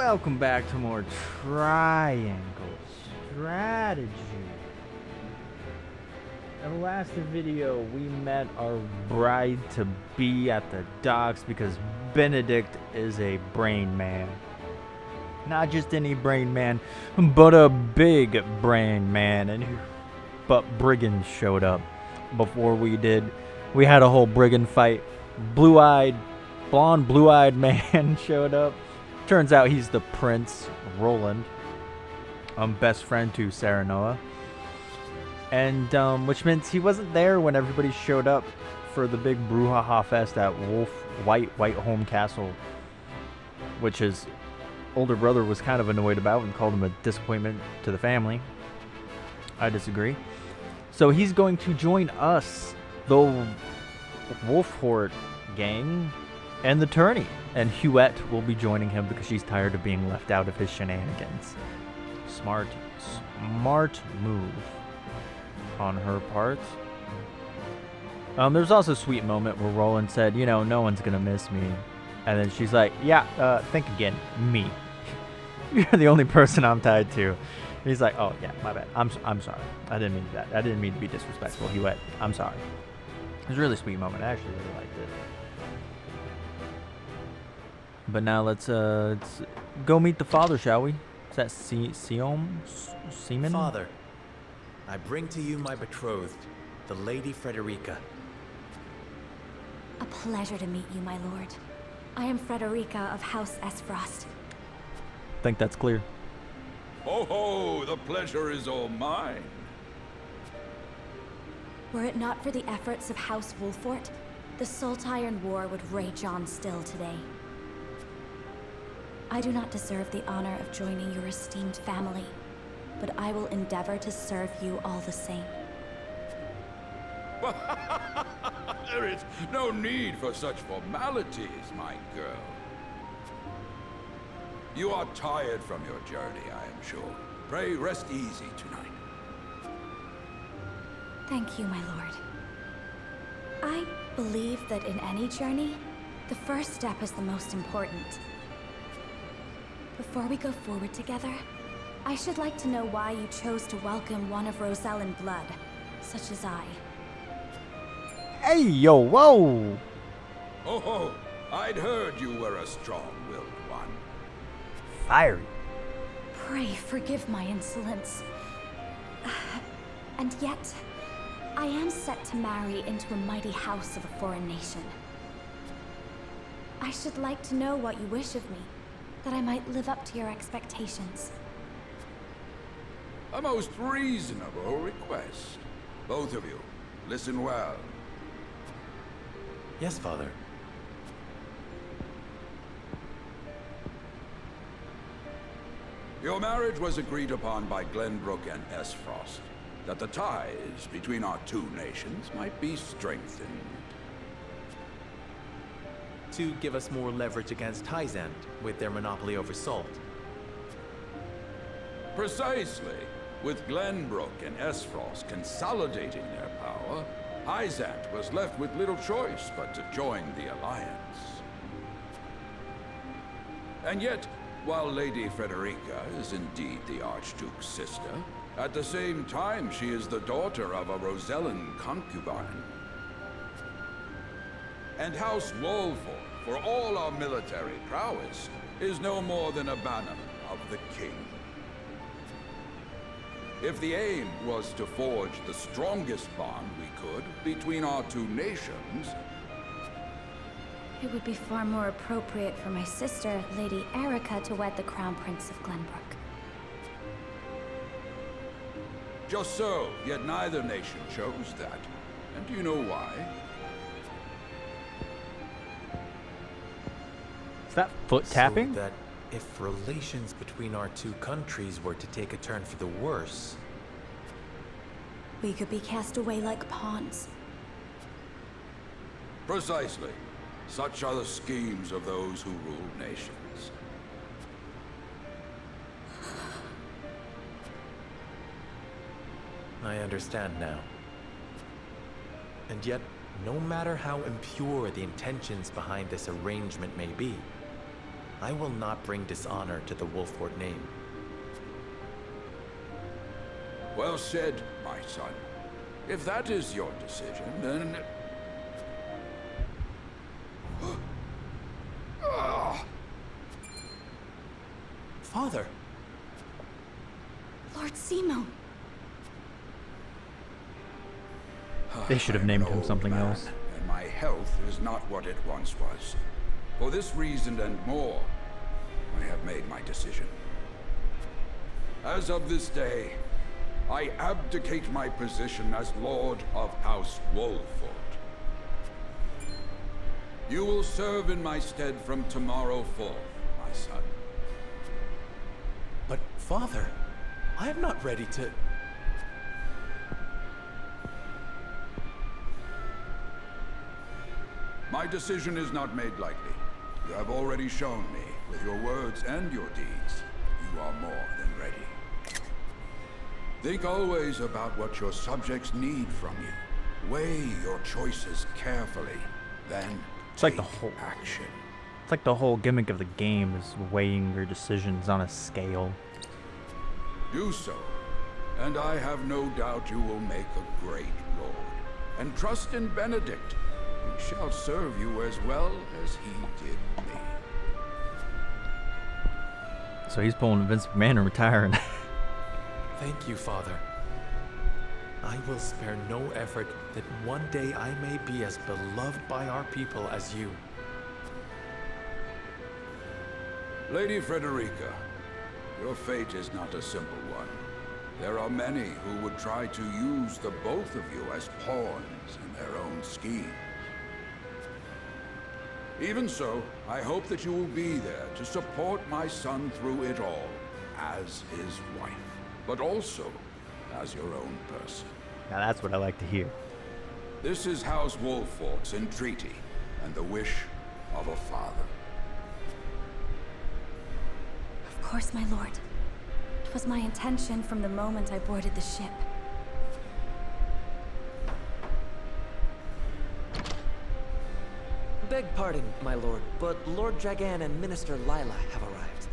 Welcome back to more Triangle Strategy. In the last video, we met our bride-to-be at the docks because Benedict is a brain man. Not just any brain man, but a big brain man. But brigands showed up. Before we did, we had a whole brigand fight. Blonde, blue-eyed man showed up. Turns out he's the Prince Roland, best friend to Sarah Noah. And which means he wasn't there when everybody showed up for the big brouhaha fest at Whiteholm Castle, which his older brother was kind of annoyed about and called him a disappointment to the family. I disagree. So he's going to join us, the Wolffort gang, and the tourney. And Huette will be joining him because she's tired of being left out of his shenanigans. Smart move on her part. There's also a sweet moment where Roland said, you know, no one's gonna miss me. And then she's like, yeah, think again, me. You're the only person I'm tied to. And he's like, oh yeah, my bad. I'm sorry. I didn't mean that. I didn't mean to be disrespectful, Huette. I'm sorry. It was a really sweet moment. I actually really liked it. But now let's go meet the father, shall we? Is that Seaman? Father, I bring to you my betrothed, the Lady Frederica. A pleasure to meet you, my lord. I am Frederica of House Esfrost. Think that's clear. Ho ho, the pleasure is all mine. Were it not for the efforts of House Wolffort, the Saltiron War would rage on still today. I do not deserve the honor of joining your esteemed family, but I will endeavor to serve you all the same. There is no need for such formalities, my girl. You are tired from your journey, I am sure. Pray rest easy tonight. Thank you, my lord. I believe that in any journey, the first step is the most important. Before we go forward together, I should like to know why you chose to welcome one of Rosellan blood, such as I. Hey, yo, whoa! Ho ho, I'd heard you were a strong-willed one. Fiery. Pray forgive my insolence. And yet, I am set to marry into a mighty house of a foreign nation. I should like to know what you wish of me, that I might live up to your expectations. A most reasonable request. Both of you, listen well. Yes, Father. Your marriage was agreed upon by Glenbrook and Esfrost, that the ties between our two nations might be strengthened. To give us more leverage against Hyzant with their monopoly over salt. Precisely. With Glenbrook and Esfrost consolidating their power, Hyzant was left with little choice but to join the alliance. And yet, while Lady Frederica is indeed the Archduke's sister, at the same time she is the daughter of a Rosellan concubine. And House Wolffort, for all our military prowess, is no more than a bannerman of the king. If the aim was to forge the strongest bond we could between our two nations... It would be far more appropriate for my sister, Lady Erica, to wed the Crown Prince of Glenbrook. Just so, yet neither nation chose that. And do you know why? Is that foot tapping? So that if relations between our two countries were to take a turn for the worse... We could be cast away like pawns. Precisely. Such are the schemes of those who rule nations. I understand now. And yet, no matter how impure the intentions behind this arrangement may be, I will not bring dishonor to the Wolffort name. Well said, my son. If that is your decision, then... Father! Lord Simon! They should have I'm an named him old something man, else. And my health is not what it once was. For this reason and more, I have made my decision. As of this day, I abdicate my position as Lord of House Wolffort. You will serve in my stead from tomorrow forth, my son. But, Father, I am not ready to... My decision is not made lightly. You have already shown me, with your words and your deeds, you are more than ready. Think always about what your subjects need from you. Weigh your choices carefully, then It's like take the whole- action. It's like the whole gimmick of the game is weighing your decisions on a scale. Do so, and I have no doubt you will make a great lord. And trust in Benedict. He shall serve you as well as he did me. So he's pulling Vince McMahon and retiring. Thank you, Father. I will spare no effort that one day I may be as beloved by our people as you. Lady Frederica, your fate is not a simple one. There are many who would try to use the both of you as pawns in their own scheme. Even so, I hope that you will be there to support my son through it all, as his wife, but also as your own person. Now that's what I like to hear. This is House Wolffort's entreaty, and the wish of a father. Of course, my lord. It was my intention from the moment I boarded the ship. Beg pardon, my lord, but Lord Dragan and Minister Lila have arrived.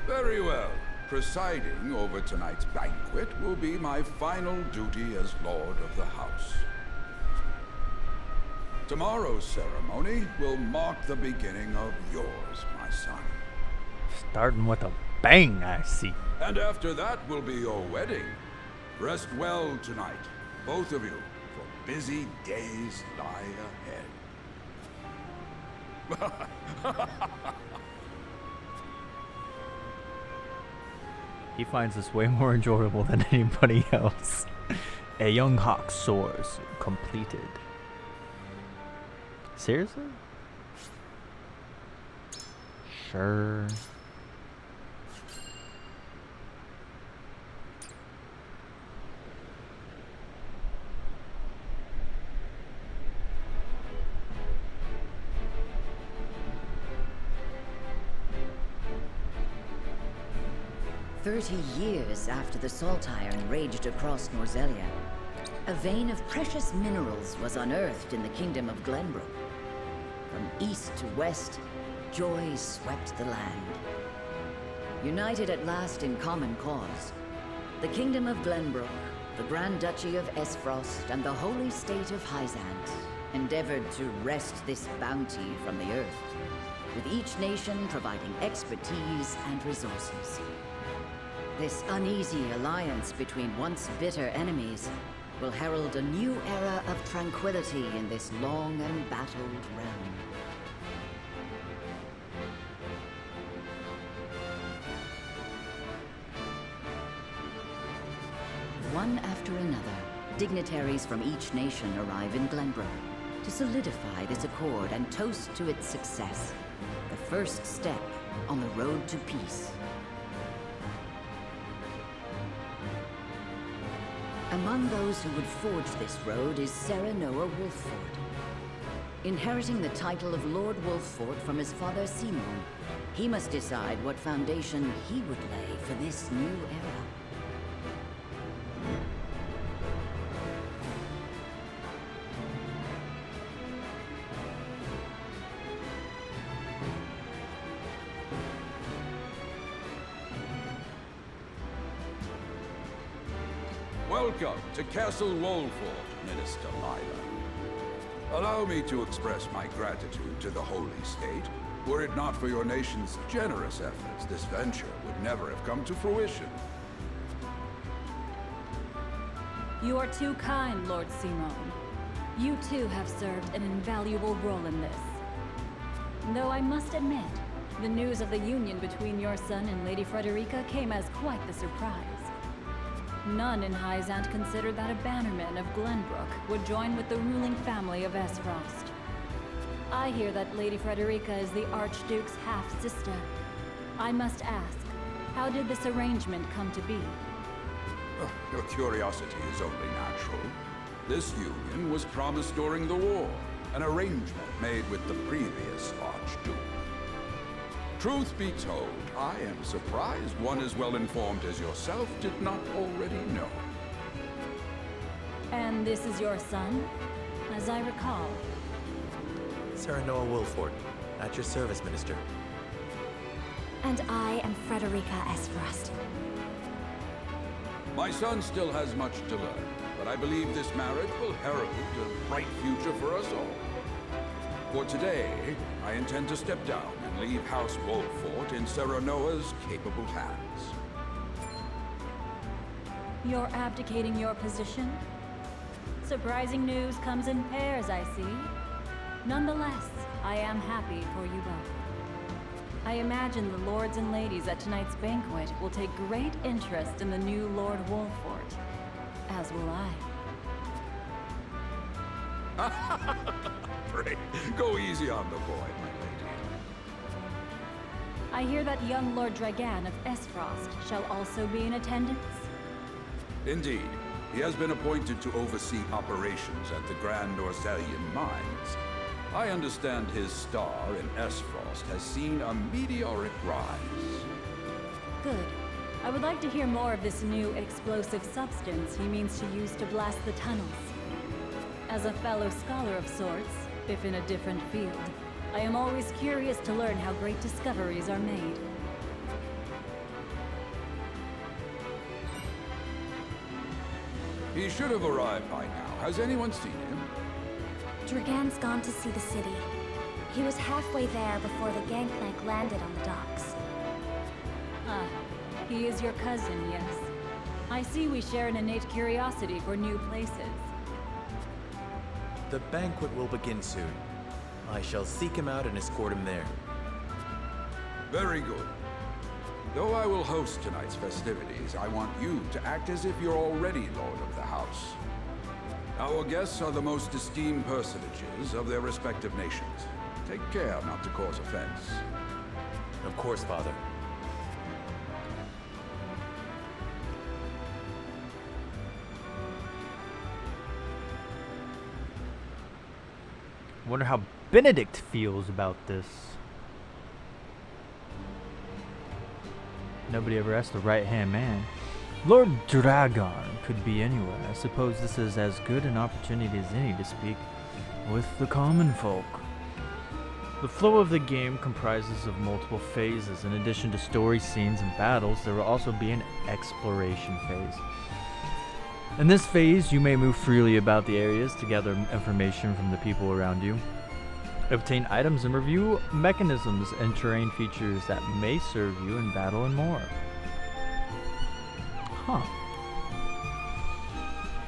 Very well. Presiding over tonight's banquet will be my final duty as Lord of the House. Tomorrow's ceremony will mark the beginning of yours, my son. Starting with a bang, I see. And after that will be your wedding. Rest well tonight, both of you, for busy days lie ahead. He finds this way more enjoyable than anybody else. A young hawk soars, completed. Seriously? Sure. Years after the Salt Iron raged across Norzelia, a vein of precious minerals was unearthed in the kingdom of Glenbrook. From east to west, joy swept the land. United at last in common cause, the kingdom of Glenbrook, the Grand Duchy of Esfrost, and the holy state of Hyzant endeavored to wrest this bounty from the earth, with each nation providing expertise and resources. This uneasy alliance between once bitter enemies will herald a new era of tranquility in this long and battled realm. One after another, dignitaries from each nation arrive in Glenbrook to solidify this accord and toast to its success, the first step on the road to peace. Among those who would forge this road is Serenoa Wolffort. Inheriting the title of Lord Wolffort from his father Simon, he must decide what foundation he would lay for this new era. Welcome to Castle Wolffort, Minister Lila. Allow me to express my gratitude to the Holy State. Were it not for your nation's generous efforts, this venture would never have come to fruition. You are too kind, Lord Simone. You too have served an invaluable role in this. Though I must admit, the news of the union between your son and Lady Frederica came as quite the surprise. None in High Zant considered that a bannerman of Glenbrook would join with the ruling family of Esfrost. I hear that Lady Frederica is the Archduke's half-sister. I must ask, how did this arrangement come to be? Your curiosity is only natural. This union was promised during the war, an arrangement made with the previous Archduke. Truth be told, I am surprised one as well informed as yourself did not already know. And this is your son, as I recall. Serenoa Wolffort, at your service, Minister. And I am Frederica Esfrost. My son still has much to learn, but I believe this marriage will herald a bright future for us all. For today, I intend to step down and leave House Wolffort in Serenoa's capable hands. You're abdicating your position? Surprising news comes in pairs, I see. Nonetheless, I am happy for you both. I imagine the lords and ladies at tonight's banquet will take great interest in the new Lord Wolffort, as will I. Pray, go easy on the boy, my lady. I hear that young Lord Dragan of Esfrost shall also be in attendance. Indeed, he has been appointed to oversee operations at the Grand Orzelian mines. I understand his star in Esfrost has seen a meteoric rise. Good. I would like to hear more of this new explosive substance he means to use to blast the tunnels. As a fellow scholar of sorts, if in a different field, I am always curious to learn how great discoveries are made. He should have arrived by now. Has anyone seen him? Dragan's gone to see the city. He was halfway there before the gangplank landed on the docks. Ah, he is your cousin, yes. I see we share an innate curiosity for new places. The banquet will begin soon. I shall seek him out and escort him there. Very good. Though I will host tonight's festivities, I want you to act as if you're already Lord of the House. Our guests are the most esteemed personages of their respective nations. Take care not to cause offense. Of course, Father. Wonder how Benedict feels about this. Nobody ever asked the right-hand man. Lord Dragon could be anywhere. I suppose this is as good an opportunity as any to speak with the common folk. The flow of the game comprises of multiple phases. In addition to story scenes and battles, there will also be an exploration phase. In this phase, you may move freely about the areas to gather information from the people around you, obtain items and review mechanisms and terrain features that may serve you in battle and more. Huh.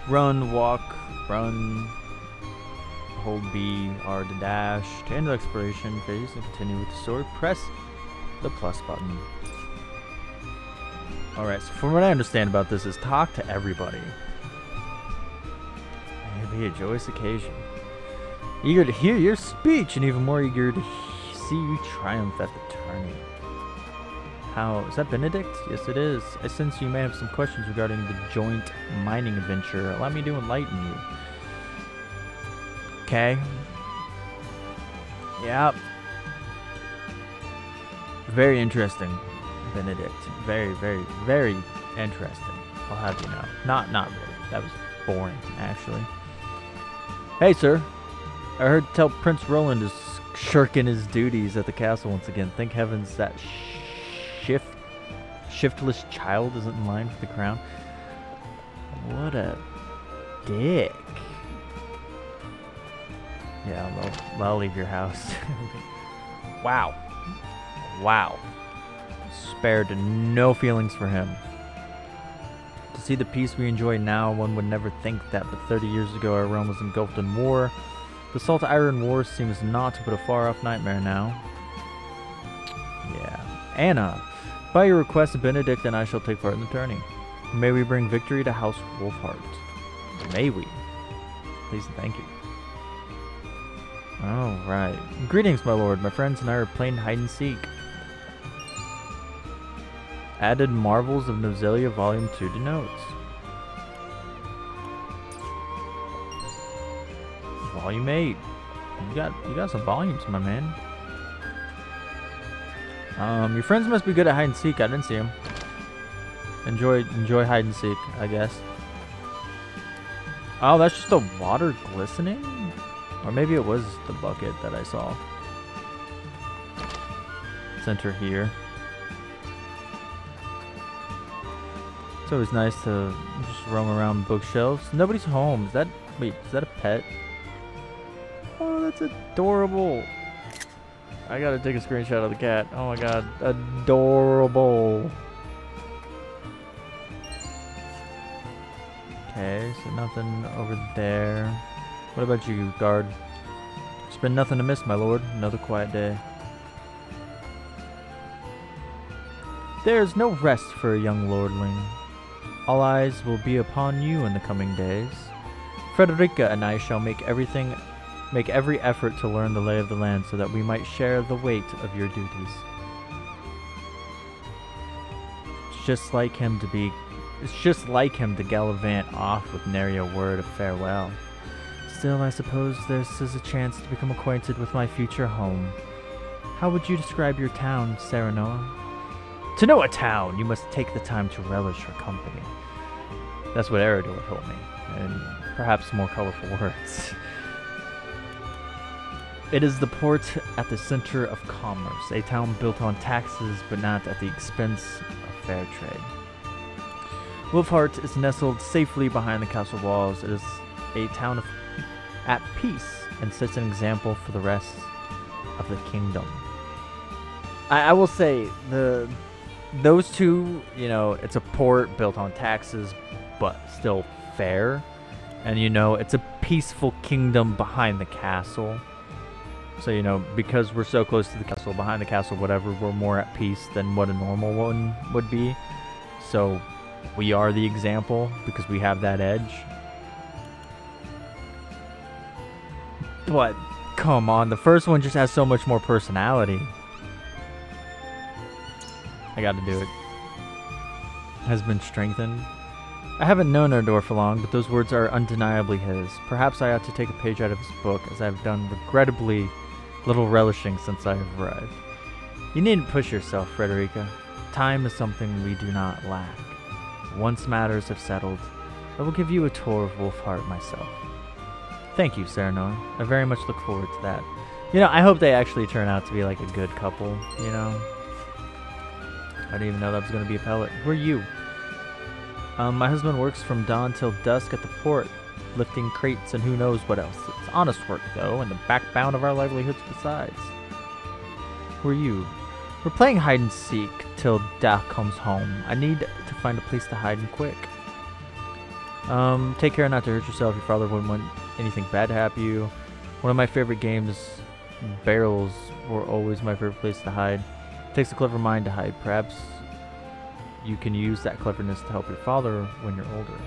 Run, walk, run, hold B, R to dash, to end the exploration phase and continue with the story, press the plus button. Alright, so from what I understand about this is talk to everybody. It'll be a joyous occasion. Eager to hear your speech and even more eager to see you triumph at the tourney. How, is that Benedict? Yes it is. I sense you may have some questions regarding the joint mining adventure. Allow me to enlighten you. Okay. Yep. Very interesting, Benedict. Very, very, very interesting. I'll have you know. Not really. That was boring, actually. Hey, sir. I heard tell Prince Roland is shirking his duties at the castle once again. Thank heavens that shiftless child isn't in line for the crown. What a dick. Yeah, I'll leave your house. Wow. Wow. Spared no feelings for him. To see the peace we enjoy now, one would never think that, but 30 years ago our realm was engulfed in war. The Salt Iron War seems not but a far-off nightmare now. Yeah. Anna, by your request, Benedict and I shall take part in the tourney. May we bring victory to House Wolffort. May we. Please and thank you. Alright. Greetings, my lord. My friends and I are playing hide and seek. Added Marvels of Nozelia Volume 2 to notes. Volume 8. You got some volumes, my man. Your friends must be good at hide and seek. I didn't see them. Enjoy hide and seek, I guess. Oh, that's just the water glistening? Or maybe it was the bucket that I saw. Center here. It's always nice to just roam around bookshelves. Nobody's home. Wait, is that a pet? Oh, that's adorable. I gotta take a screenshot of the cat. Oh my god, adorable. Okay, so nothing over there. What about you, guard? There's been nothing to miss, my lord. Another quiet day. There's no rest for a young lordling. All eyes will be upon you in the coming days. Frederica and I shall make every effort to learn the lay of the land so that we might share the weight of your duties. It's just like him to gallivant off with nary a word of farewell. Still, I suppose this is a chance to become acquainted with my future home. How would you describe your town, Serenoa? To know a town, you must take the time to relish her company. That's what Eridor told me, and perhaps more colorful words. It is the port at the center of commerce, a town built on taxes but not at the expense of fair trade. Wolffort is nestled safely behind the castle walls. It is a town at peace and sets an example for the rest of the kingdom. I will say, those two, you know, it's a port built on taxes but still fair. And, you know, it's a peaceful kingdom behind the castle. So, you know, because we're so close to the castle, behind the castle, whatever, we're more at peace than what a normal one would be. So, we are the example because we have that edge. But, come on, the first one just has so much more personality. I gotta do it. Has been strengthened. I haven't known Erdor for long, but those words are undeniably his. Perhaps I ought to take a page out of his book, as I have done regrettably little relishing since I have arrived. You needn't push yourself, Frederica. Time is something we do not lack. Once matters have settled, I will give you a tour of Wolffort myself. Thank you, Serenoa. I very much look forward to that. You know, I hope they actually turn out to be like a good couple, you know? I didn't even know that was going to be a pellet. Who are you? My husband works from dawn till dusk at the port, lifting crates and who knows what else. It's honest work, though, and the backbone of our livelihoods besides. Who are you? We're playing hide and seek till Dak comes home. I need to find a place to hide and quick. Take care not to hurt yourself. Your father wouldn't want anything bad to happen to you. One of my favorite games, barrels, were always my favorite place to hide. It takes a clever mind to hide. Perhaps you can use that cleverness to help your father when you're older.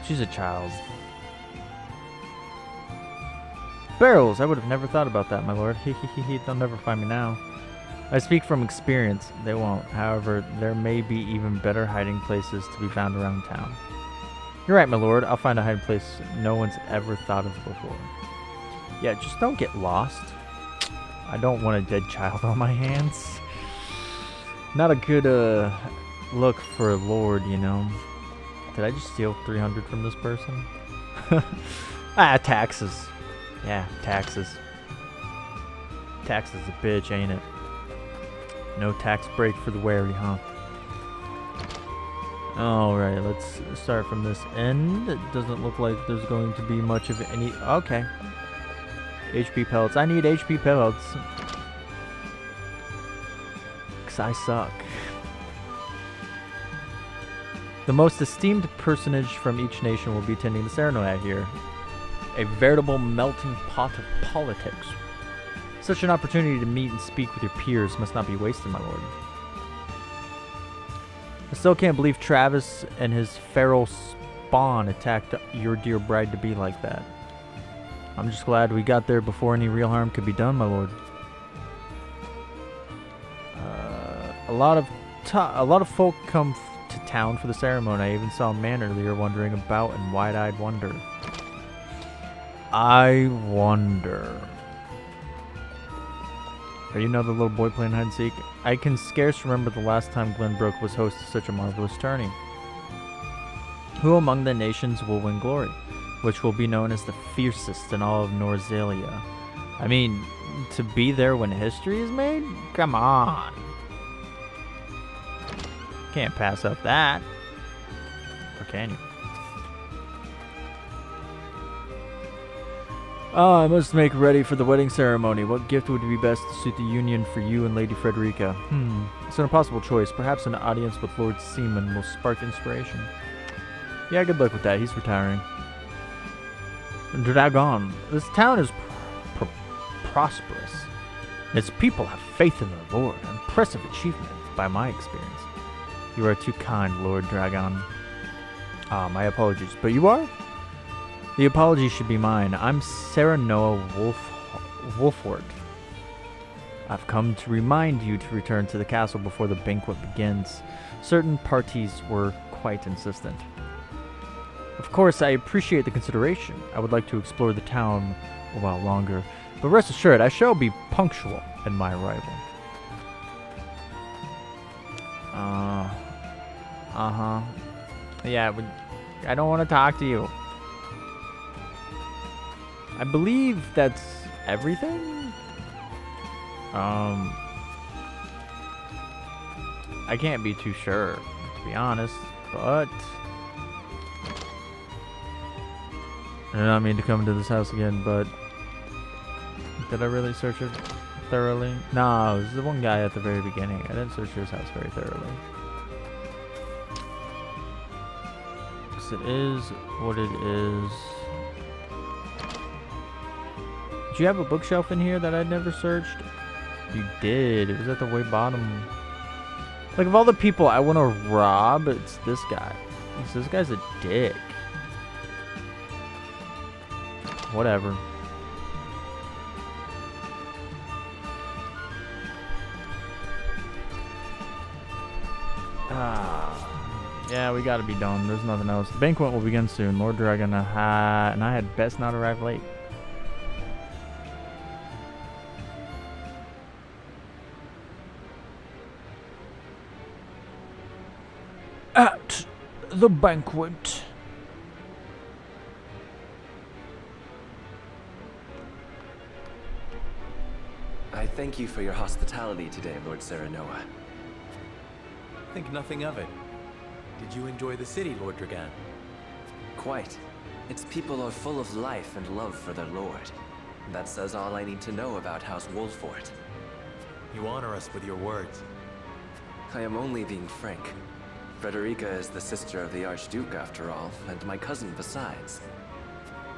She's a child. Barrels! I would have never thought about that, my lord. They'll never find me now. I speak from experience. They won't. However, there may be even better hiding places to be found around town. You're right, my lord. I'll find a hiding place no one's ever thought of before. Yeah, just don't get lost. I don't want a dead child on my hands. Not a good look for a lord, you know. Did I just steal 300 from this person? Taxes. Yeah, taxes. Taxes a bitch, ain't it? No tax break for the wary, huh? Alright, let's start from this end. It doesn't look like there's going to be much of any... Okay. HP pellets. I need HP pellets. Because I suck. The most esteemed personage from each nation will be attending the ceremony out here. A veritable melting pot of politics. Such an opportunity to meet and speak with your peers must not be wasted, my lord. I still can't believe Travis and his feral spawn attacked your dear bride-to-be like that. I'm just glad we got there before any real harm could be done, my lord. A lot of folk come to town for the ceremony. I even saw a man earlier wandering about in wide-eyed wonder. I wonder. Are you another little boy playing hide and seek? I can scarce remember the last time Glenbrook was host to such a marvelous tourney. Who among the nations will win glory, which will be known as the fiercest in all of Norzelia? I mean, to be there when history is made? Come on. Can't pass up that. Or can you? I must make ready for the wedding ceremony. What gift would be best to suit the union for you and Lady Frederica? It's an impossible choice. Perhaps an audience with Lord Seaman will spark inspiration. Yeah, good luck with that. He's retiring. Dragon. This town is prosperous. Its people have faith in their lord. An impressive achievement, by my experience. You are too kind, Lord Dragon. My apologies. But you are? The apology should be mine. I'm Sarah Noah Wolffort. I've come to remind you to return to the castle before the banquet begins. Certain parties were quite insistent. Of course, I appreciate the consideration. I would like to explore the town a while longer, but rest assured, I shall be punctual in my arrival. Yeah, I don't want to talk to you. I believe that's everything. I can't be too sure, to be honest, but I did not mean to come into this house again, but did I really search it thoroughly? No, it was the one guy at the very beginning. I didn't search his house very thoroughly. Because it is what it is. Did you have a bookshelf in here that I'd never searched? You did. It was at the way bottom. Like, of all the people I want to rob, it's this guy. This guy's a dick. Whatever. Yeah, we gotta be done. There's nothing else. The banquet will begin soon. Lord Dragon and I had best not arrive late. At the banquet. I thank you for your hospitality today, Lord Serenoa. Think nothing of it. Did you enjoy the city, Lord Dragan? Quite. Its people are full of life and love for their lord. That says all I need to know about House Wolffort. You honor us with your words. I am only being frank. Frederica is the sister of the Archduke, after all, and my cousin besides.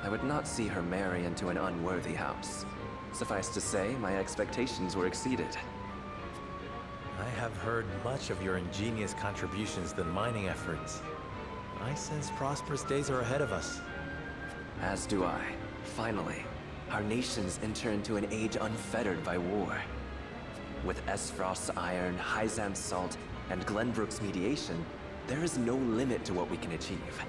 I would not see her marry into an unworthy house. Suffice to say, my expectations were exceeded. I have heard much of your ingenious contributions to the mining efforts. I sense prosperous days are ahead of us. As do I. Finally, our nations enter into an age unfettered by war. With Esfrost's iron, Hyzam's salt, and Glenbrook's mediation, there is no limit to what we can achieve.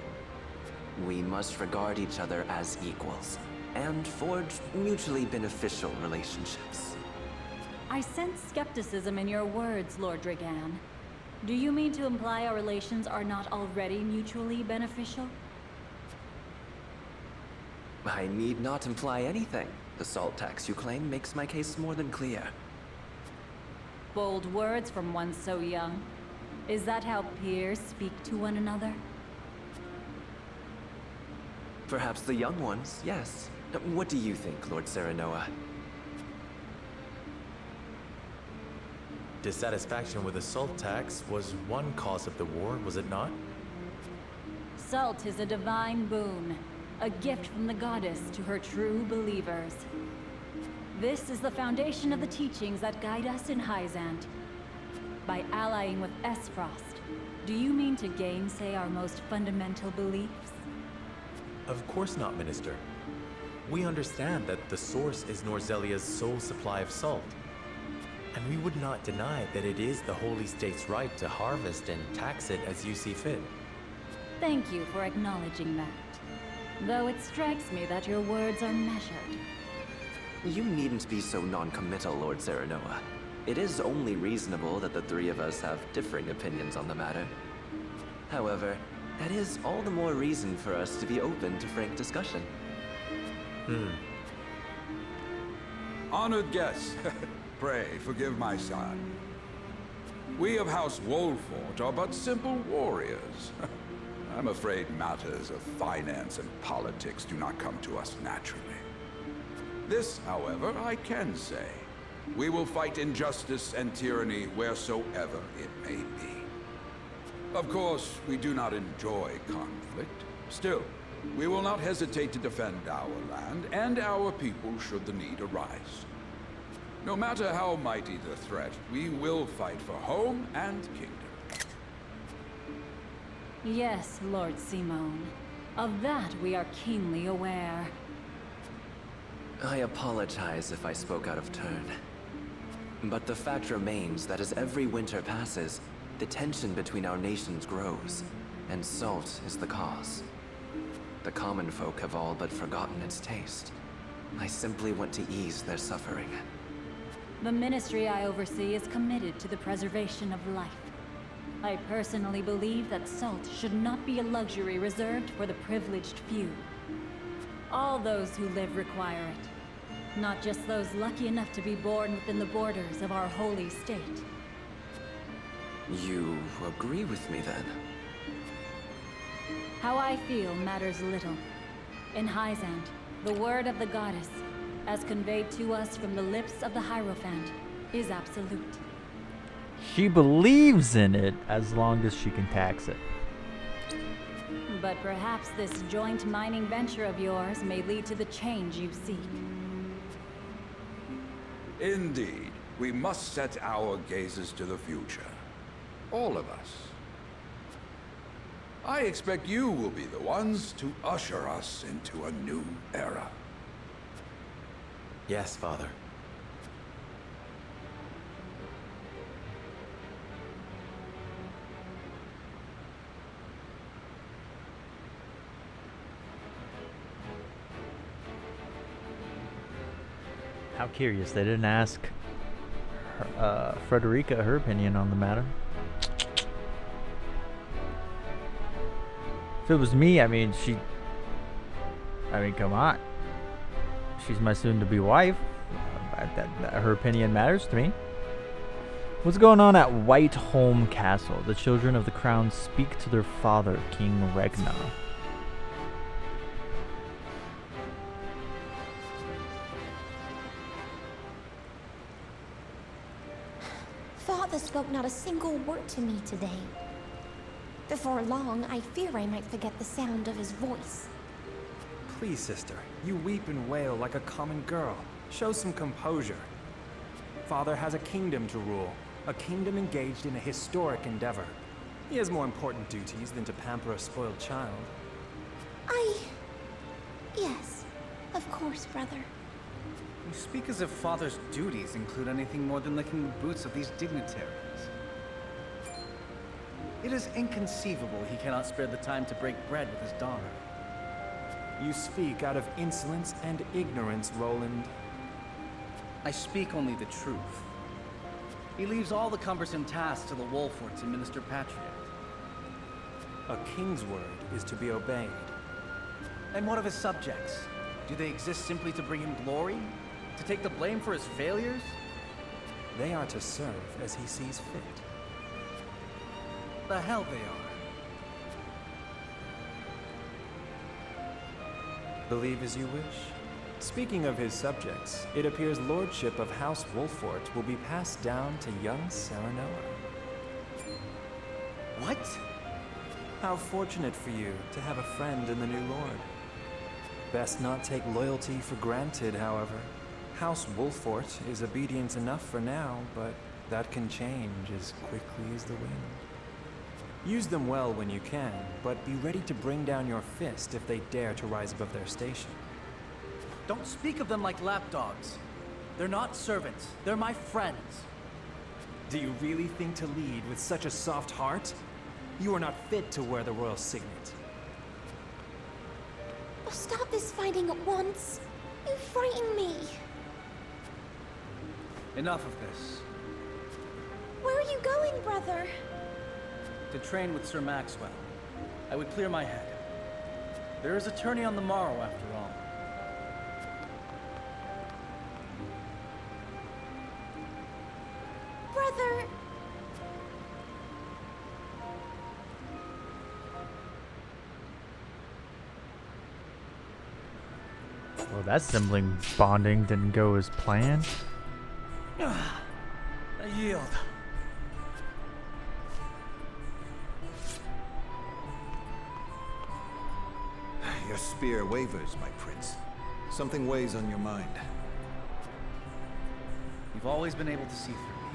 We must regard each other as equals, and forge mutually beneficial relationships. I sense skepticism in your words, Lord Dragan. Do you mean to imply our relations are not already mutually beneficial? I need not imply anything. The salt tax you claim makes my case more than clear. Bold words from one so young. Is that how peers speak to one another? Perhaps the young ones, yes. What do you think, Lord Serenoa? Dissatisfaction with the salt tax was one cause of the war, was it not? Salt is a divine boon, a gift from the goddess to her true believers. This is the foundation of the teachings that guide us in Hyzant. By allying with Esfrost, do you mean to gainsay our most fundamental beliefs? Of course not, Minister. We understand that the source is Norzelia's sole supply of salt. And we would not deny that it is the Holy State's right to harvest and tax it as you see fit. Thank you for acknowledging that. Though it strikes me that your words are measured. You needn't be so non-committal, Lord Serenoa. It is only reasonable that the three of us have differing opinions on the matter. However, that is all the more reason for us to be open to frank discussion. Honored guests, pray forgive my son. We of House Wolffort are but simple warriors. I'm afraid matters of finance and politics do not come to us naturally. This, however, I can say. We will fight injustice and tyranny wheresoever it may be. Of course, we do not enjoy conflict. Still, we will not hesitate to defend our land and our people should the need arise. No matter how mighty the threat, we will fight for home and kingdom. Yes, Lord Simone. Of that we are keenly aware. I apologize if I spoke out of turn. But the fact remains that as every winter passes, the tension between our nations grows, and salt is the cause. The common folk have all but forgotten its taste. I simply want to ease their suffering. The ministry I oversee is committed to the preservation of life. I personally believe that salt should not be a luxury reserved for the privileged few. All those who live require it, not just those lucky enough to be born within the borders of our holy state. You agree with me, then? How I feel matters little. In Hyzant, the word of the goddess, as conveyed to us from the lips of the Hierophant, is absolute. She believes in it as long as she can tax it. But perhaps this joint mining venture of yours may lead to the change you seek. Indeed, we must set our gazes to the future. All of us. I expect you will be the ones to usher us into a new era. Yes, Father. How curious. They didn't ask Frederica her opinion on the matter. If it was me, I mean, come on. She's my soon-to-be wife. Her opinion matters to me. What's going on at Whiteholm Castle? The children of the crown speak to their father, King Regna. Father spoke not a single word to me today. Before long, I fear I might forget the sound of his voice. Please, sister, you weep and wail like a common girl. Show some composure. Father has a kingdom to rule, a kingdom engaged in a historic endeavor. He has more important duties than to pamper a spoiled child. Yes, of course, brother. You speak as if Father's duties include anything more than licking the boots of these dignitaries. It is inconceivable he cannot spare the time to break bread with his daughter. You speak out of insolence and ignorance, Roland. I speak only the truth. He leaves all the cumbersome tasks to the Wolfforts and Minister Patriot. A king's word is to be obeyed. And what of his subjects? Do they exist simply to bring him glory? To take the blame for his failures? They are to serve as he sees fit. The hell they are. Believe as you wish. Speaking of his subjects, it appears lordship of House Wolffort will be passed down to young Serenoa. What? How fortunate for you to have a friend in the new lord. Best not take loyalty for granted, however. House Wolffort is obedient enough for now, but that can change as quickly as the wind. Use them well when you can, but be ready to bring down your fist if they dare to rise above their station. Don't speak of them like lapdogs. They're not servants. They're my friends. Do you really think to lead with such a soft heart? You are not fit to wear the royal signet. Oh, stop this fighting at once. You frighten me. Enough of this. Where are you going, brother? To train with Sir Maxwell. I would clear my head. There is a tourney on the morrow, after all. Brother! Well, that sibling bonding didn't go as planned. I yield. Your spear wavers, my prince. Something weighs on your mind. You've always been able to see through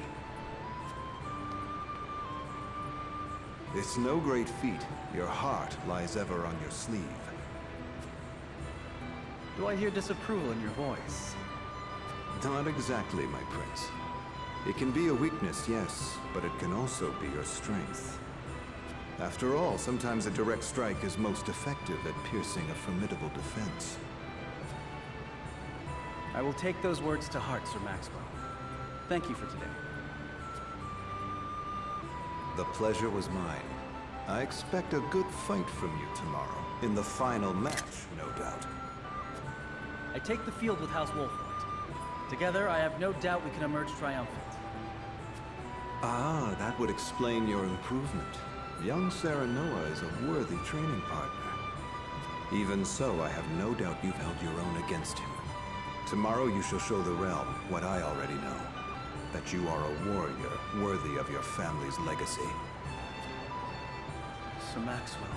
me. It's no great feat. Your heart lies ever on your sleeve. Do I hear disapproval in your voice? Not exactly, my prince. It can be a weakness, yes, but it can also be your strength. After all, sometimes a direct strike is most effective at piercing a formidable defense. I will take those words to heart, Sir Maxwell. Thank you for today. The pleasure was mine. I expect a good fight from you tomorrow, in the final match, no doubt. I take the field with House Wolffort. Together, I have no doubt we can emerge triumphant. Ah, that would explain your improvement. Young Serenoa is a worthy training partner. Even so, I have no doubt you've held your own against him. Tomorrow you shall show the realm what I already know. That you are a warrior worthy of your family's legacy. Sir Maxwell,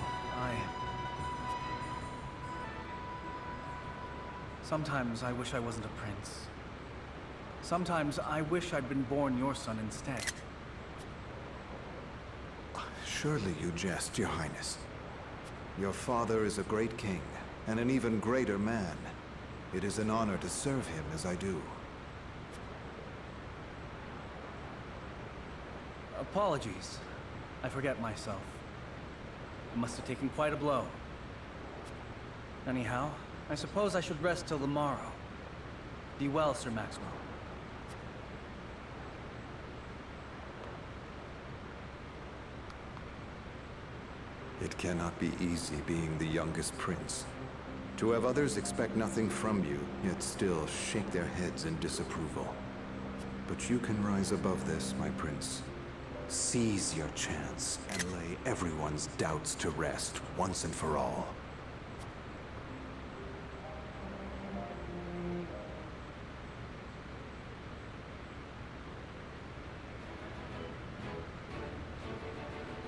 Sometimes I wish I wasn't a prince. Sometimes I wish I'd been born your son instead. Surely you jest, Your Highness. Your father is a great king, and an even greater man. It is an honor to serve him as I do. Apologies. I forget myself. I must have taken quite a blow. Anyhow, I suppose I should rest till the morrow. Be well, Sir Maxwell. It cannot be easy being the youngest prince. To have others expect nothing from you, yet still shake their heads in disapproval. But you can rise above this, my prince. Seize your chance and lay everyone's doubts to rest once and for all.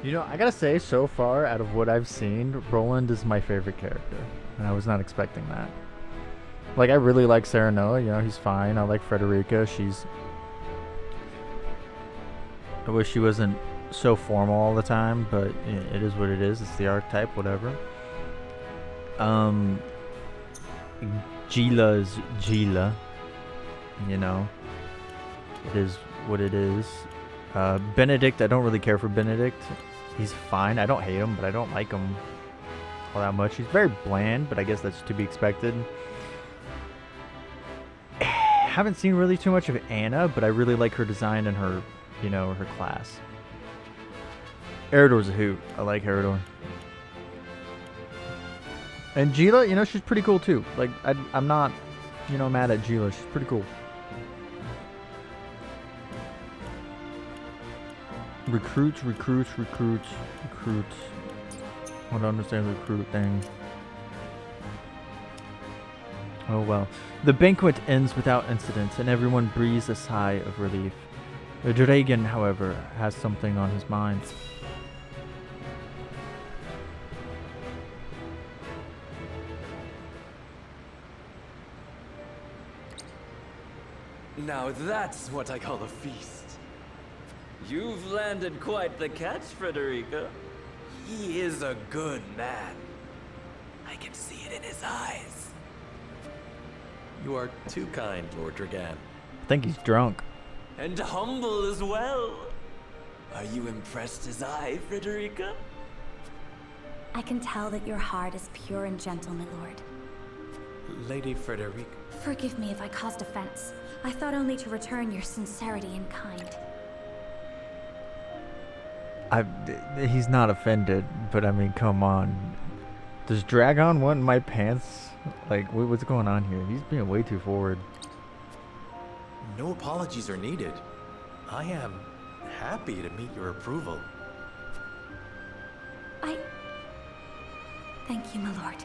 You know, I gotta say, so far, out of what I've seen, Roland is my favorite character. And I was not expecting that. Like, I really like Serenoa, you know, he's fine. I like Frederica, she's... I wish she wasn't so formal all the time, but it is what it is. It's the archetype, whatever. Gila is Gila. You know. It is what it is. Benedict, I don't really care for Benedict. He's fine. I don't hate him, but I don't like him all that much. He's very bland, but I guess that's to be expected. Haven't seen really too much of Anna, but I really like her design and her, you know, her class. Eridor's a hoot. I like Eridor. And Gila, you know, she's pretty cool too. Like, I'm not, you know, mad at Gila. She's pretty cool. Recruits. I don't understand the recruit thing. Oh well. The banquet ends without incident, and everyone breathes a sigh of relief. The dragon, however, has something on his mind. Now that's what I call a feast. You've landed quite the catch, Frederica. He is a good man. I can see it in his eyes. You are too kind, Lord Dragan. I think he's drunk. And humble as well. Are you impressed as I, Frederica? I can tell that your heart is pure and gentle, my lord. Lady Frederica. Forgive me if I caused offense. I thought only to return your sincerity and kind. He's not offended, but I mean, come on. Does Dragon want my pants? Like, what's going on here? He's being way too forward. No apologies are needed. I am happy to meet your approval. Thank you, my lord.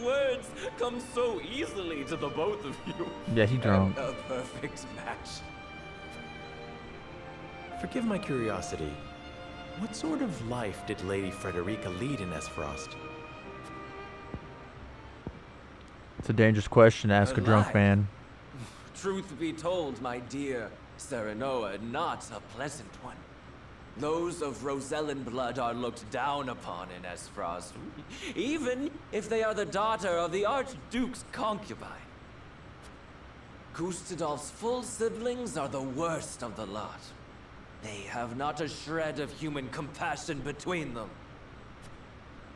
Words come so easily to the both of you. Yeah, he drunk. A perfect match. Forgive my curiosity. What sort of life did Lady Frederica lead in Esfrost? It's a dangerous question to ask a drunk man. Truth be told, my dear Serenoa, not a pleasant one. Those of Rosellan blood are looked down upon in Esfrost, even if they are the daughter of the Archduke's concubine. Gustadolf's full siblings are the worst of the lot. They have not a shred of human compassion between them.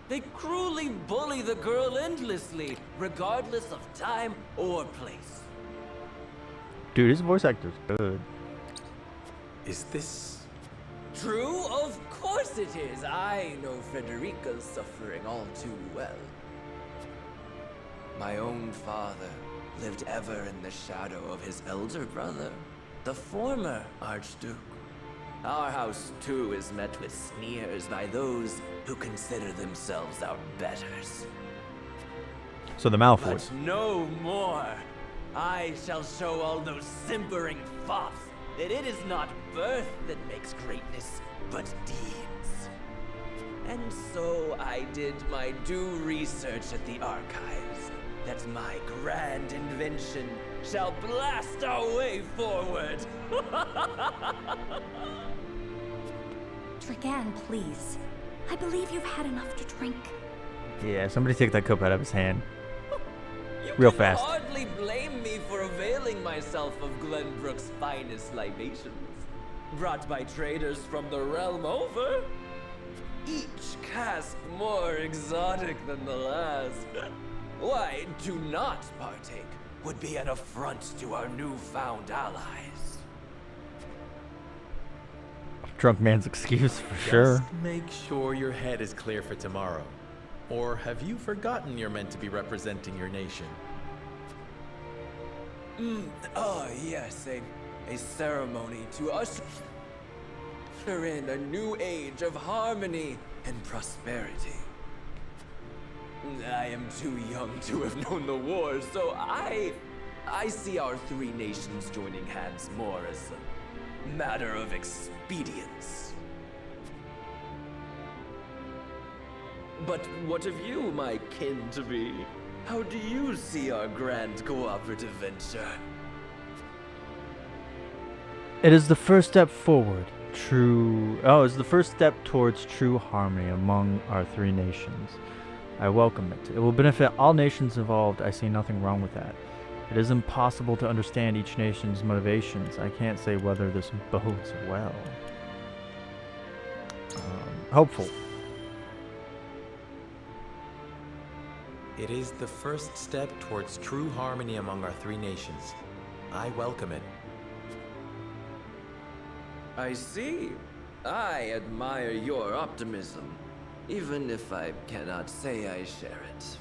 They cruelly bully the girl endlessly, regardless of time or place. Dude, his voice actor's good. Is this... True? Of course it is. I know Frederica's suffering all too well. My own father lived ever in the shadow of his elder brother, the former Archduke. Our house, too, is met with sneers by those who consider themselves our betters. So the Malfoy. But no more. I shall show all those simpering fops that it is not birth that makes greatness, but deeds. And so I did my due research at the archives, that my grand invention shall blast our way forward. Dragan, please. I believe you've had enough to drink. Yeah, somebody take that cup out of his hand. You Real can fast. hardly blame me for availing myself of Glenbrook's finest libations, brought by traders from the realm over. Each cask more exotic than the last. Why, to not partake would be an affront to our newfound allies. Drunk man's excuse for sure. Just make sure your head is clear for tomorrow. Or have you forgotten you're meant to be representing your nation? Oh yes, a ceremony to usher in a new age of harmony and prosperity. I am too young to have known the war, so I see our three nations joining hands more as a matter of expedience. But what of you, my kin-to-be? How do you see our grand cooperative venture? It is the first step forward. It's the first step towards true harmony among our three nations. I welcome it. It will benefit all nations involved. I see nothing wrong with that. It is impossible to understand each nation's motivations. I can't say whether this bodes well. Hopeful. It is the first step towards true harmony among our three nations. I welcome it. I see. I admire your optimism, even if I cannot say I share it.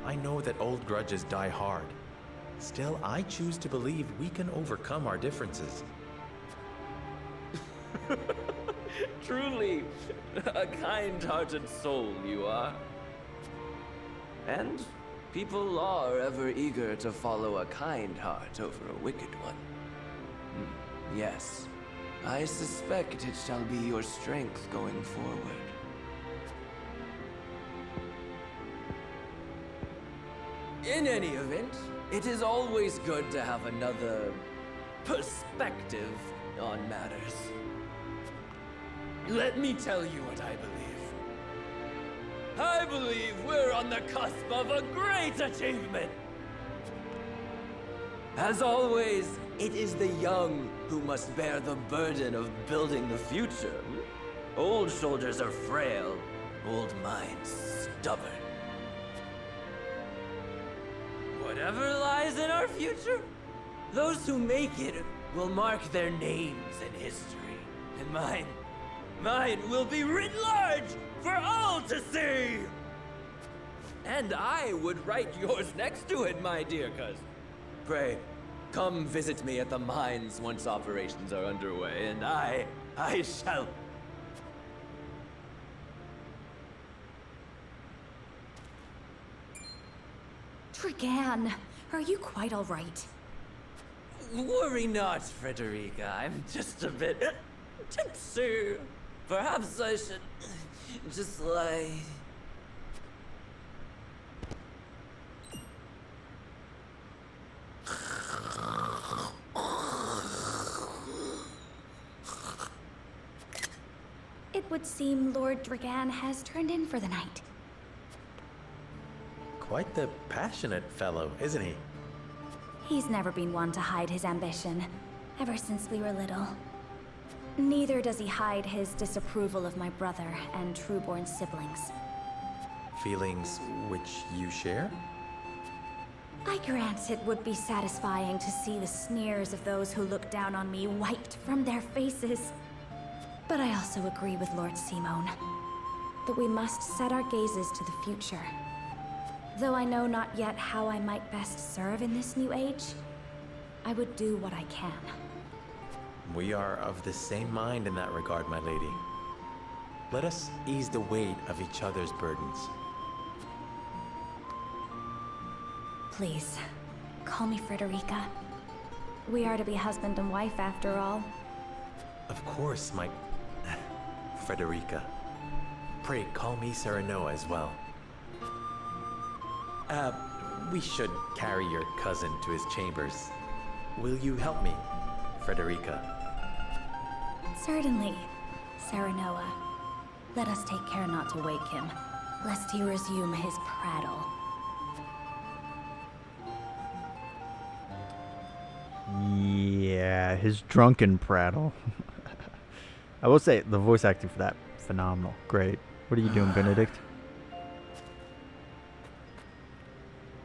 I know that old grudges die hard. Still, I choose to believe we can overcome our differences. Truly, a kind-hearted soul you are. And people are ever eager to follow a kind heart over a wicked one. Yes, I suspect it shall be your strength going forward. In any event, it is always good to have another perspective on matters. Let me tell you what I believe. I believe we're on the cusp of a great achievement. As always, it is the young who must bear the burden of building the future. Old shoulders are frail, old minds stubborn. Whatever lies in our future, those who make it will mark their names in history. And mine will be written large for all to see! And I would write yours next to it, my dear cousin. Pray, come visit me at the mines once operations are underway, and I shall... Trigan, are you quite all right? Worry not, Frederica. I'm just a bit tipsy. Perhaps I should just lie. It would seem Lord Dragan has turned in for the night. Quite the passionate fellow, isn't he? He's never been one to hide his ambition, ever since we were little. Neither does he hide his disapproval of my brother and trueborn siblings. Feelings which you share? I grant it would be satisfying to see the sneers of those who look down on me wiped from their faces. But I also agree with Lord Simone that we must set our gazes to the future. Though I know not yet how I might best serve in this new age, I would do what I can. We are of the same mind in that regard, my lady. Let us ease the weight of each other's burdens. Please, call me Frederica. We are to be husband and wife after all. Of course, my... Frederica. Pray, call me Serenoa as well. We should carry your cousin to his chambers. Will you help me, Frederica? Certainly, Serenoa. Let us take care not to wake him, lest he resume his prattle. Yeah, his drunken prattle. I will say, the voice acting for that, phenomenal. Great. What are you doing, Benedict?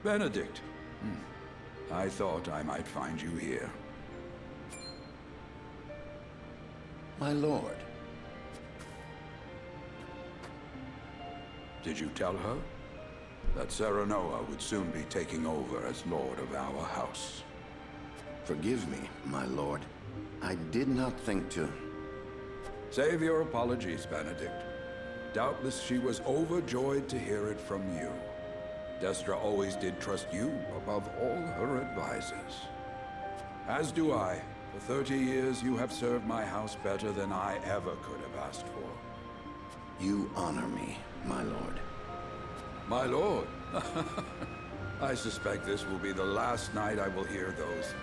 Benedict. I thought I might find you here. My lord. Did you tell her that Serenoa would soon be taking over as lord of our house? Forgive me, my lord. I did not think to... Save your apologies, Benedict. Doubtless she was overjoyed to hear it from you. Destra always did trust you above all her advisors. As do I. For 30 years you have served my house better than I ever could have asked for. You honor me, my lord. My lord? I suspect this will be the last night I will hear those.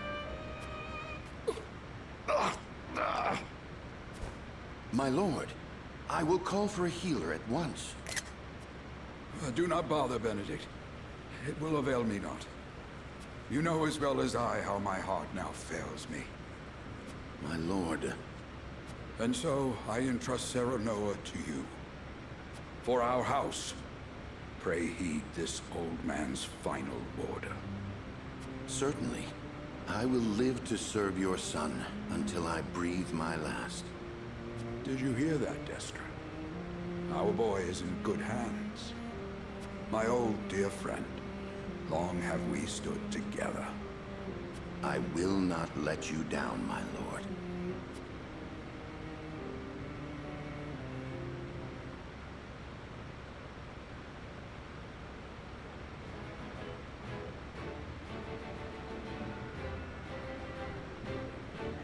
My lord, I will call for a healer at once. Do not bother, Benedict. It will avail me not. You know as well as I how my heart now fails me. My lord. And so I entrust Serenoa to you. For our house, pray heed this old man's final order. Certainly. I will live to serve your son until I breathe my last. Did you hear that, Destra? Our boy is in good hands. My old dear friend, long have we stood together. I will not let you down, my lord.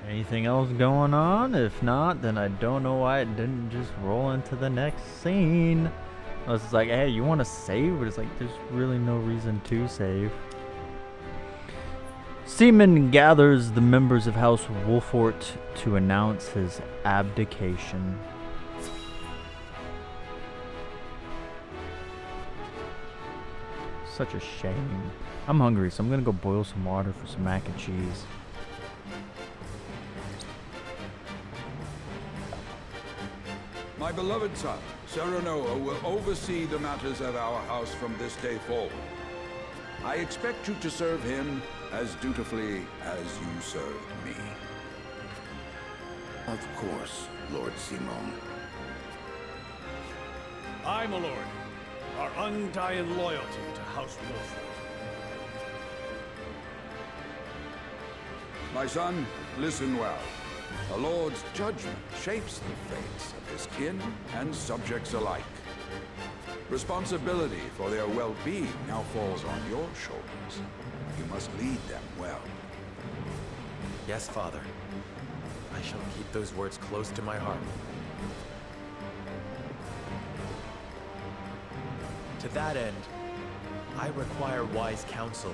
Anything else going on? If not, then I don't know why it didn't just roll into the next scene. I was like, hey, you want to save? But it's like, there's really no reason to save. Seaman gathers the members of House Wolffort to announce his abdication. Such a shame. I'm hungry, so I'm gonna go boil some water for some mac and cheese. My beloved son, Serenoa, will oversee the matters of our house from this day forward. I expect you to serve him as dutifully as you served me. Of course, Lord Simon. Aye, my lord. Our undying loyalty to House Wolffort. My son, listen well. A lord's judgment shapes the fates of his kin and subjects alike. Responsibility for their well-being now falls on your shoulders. You must lead them well. Yes, Father. I shall keep those words close to my heart. To that end, I require wise counsel.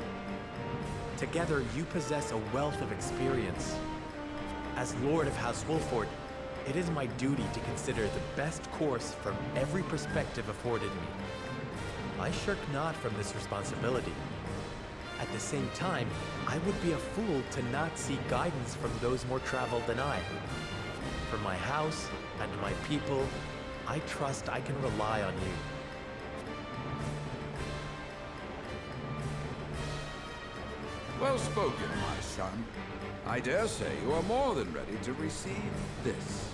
Together, you possess a wealth of experience. As Lord of House Wolffort, it is my duty to consider the best course from every perspective afforded me. I shirk not from this responsibility. At the same time, I would be a fool to not seek guidance from those more traveled than I. For my house and my people, I trust I can rely on you. Well spoken, my son. I dare say you are more than ready to receive this.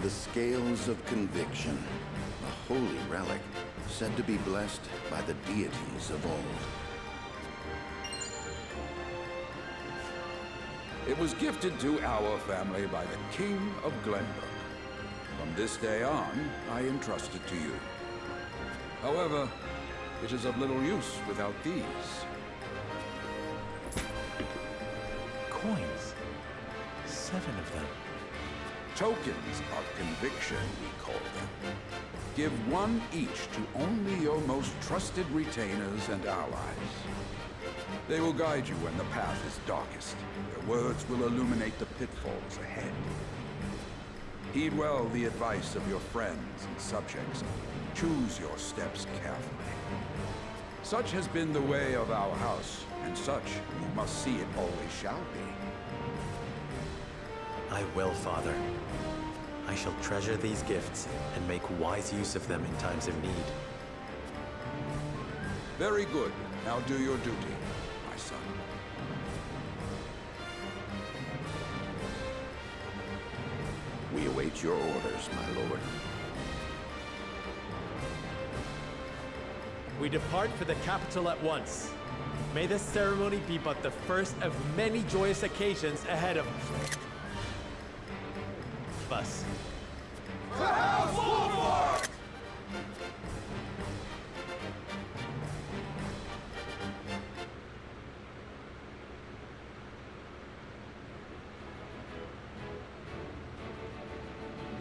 The Scales of Conviction, a holy relic said to be blessed by the deities of old. It was gifted to our family by the King of Glenbrook. From this day on, I entrust it to you. However, it is of little use without these. Coins. 7 of them. Tokens of conviction, we call them. Give one each to only your most trusted retainers and allies. They will guide you when the path is darkest. Their words will illuminate the pitfalls ahead. Heed well the advice of your friends and subjects. Choose your steps carefully. Such has been the way of our house, and such you must see it always shall be. I will, Father. I shall treasure these gifts and make wise use of them in times of need. Very good. Now do your duty, my son. We await your orders, my lord. We depart for the capital at once. May this ceremony be but the first of many joyous occasions ahead of us.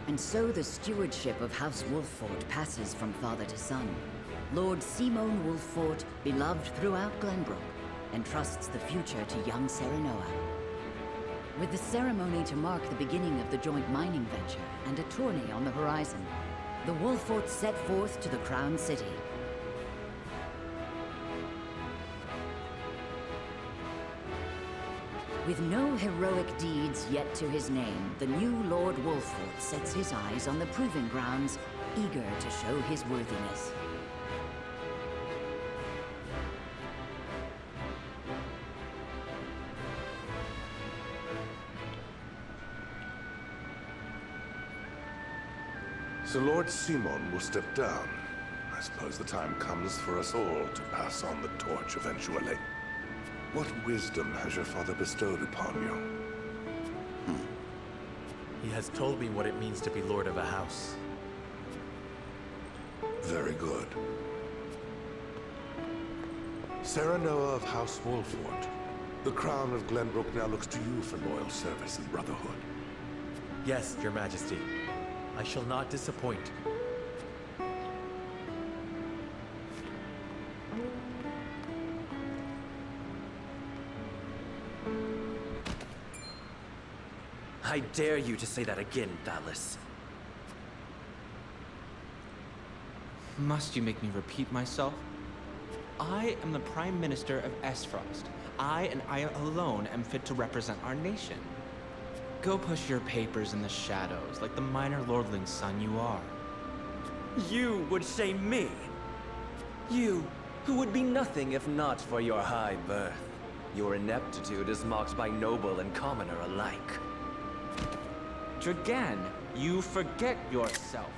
And so the stewardship of House Wolffort passes from father to son. Lord Simon Wolffort, beloved throughout Glenbrook, entrusts the future to young Serenoa. With the ceremony to mark the beginning of the joint mining venture and a tourney on the horizon, the Wolfforts set forth to the Crown City. With no heroic deeds yet to his name, the new Lord Wolffort sets his eyes on the proving grounds, eager to show his worthiness. So Lord Simon will step down. I suppose the time comes for us all to pass on the torch eventually. What wisdom has your father bestowed upon you? He has told me what it means to be lord of a house. Very good. Sarah Noah of House Wolffort, the crown of Glenbrook now looks to you for loyal service and brotherhood. Yes, Your Majesty. I shall not disappoint. I dare you to say that again, Thalis. Must you make me repeat myself? I am the Prime Minister of Esfrost. I and I alone am fit to represent our nation. Go push your papers in the shadows like the minor lordling's son you are. You would shame me. You, who would be nothing if not for your high birth. Your ineptitude is mocked by noble and commoner alike. Dragan, you forget yourself.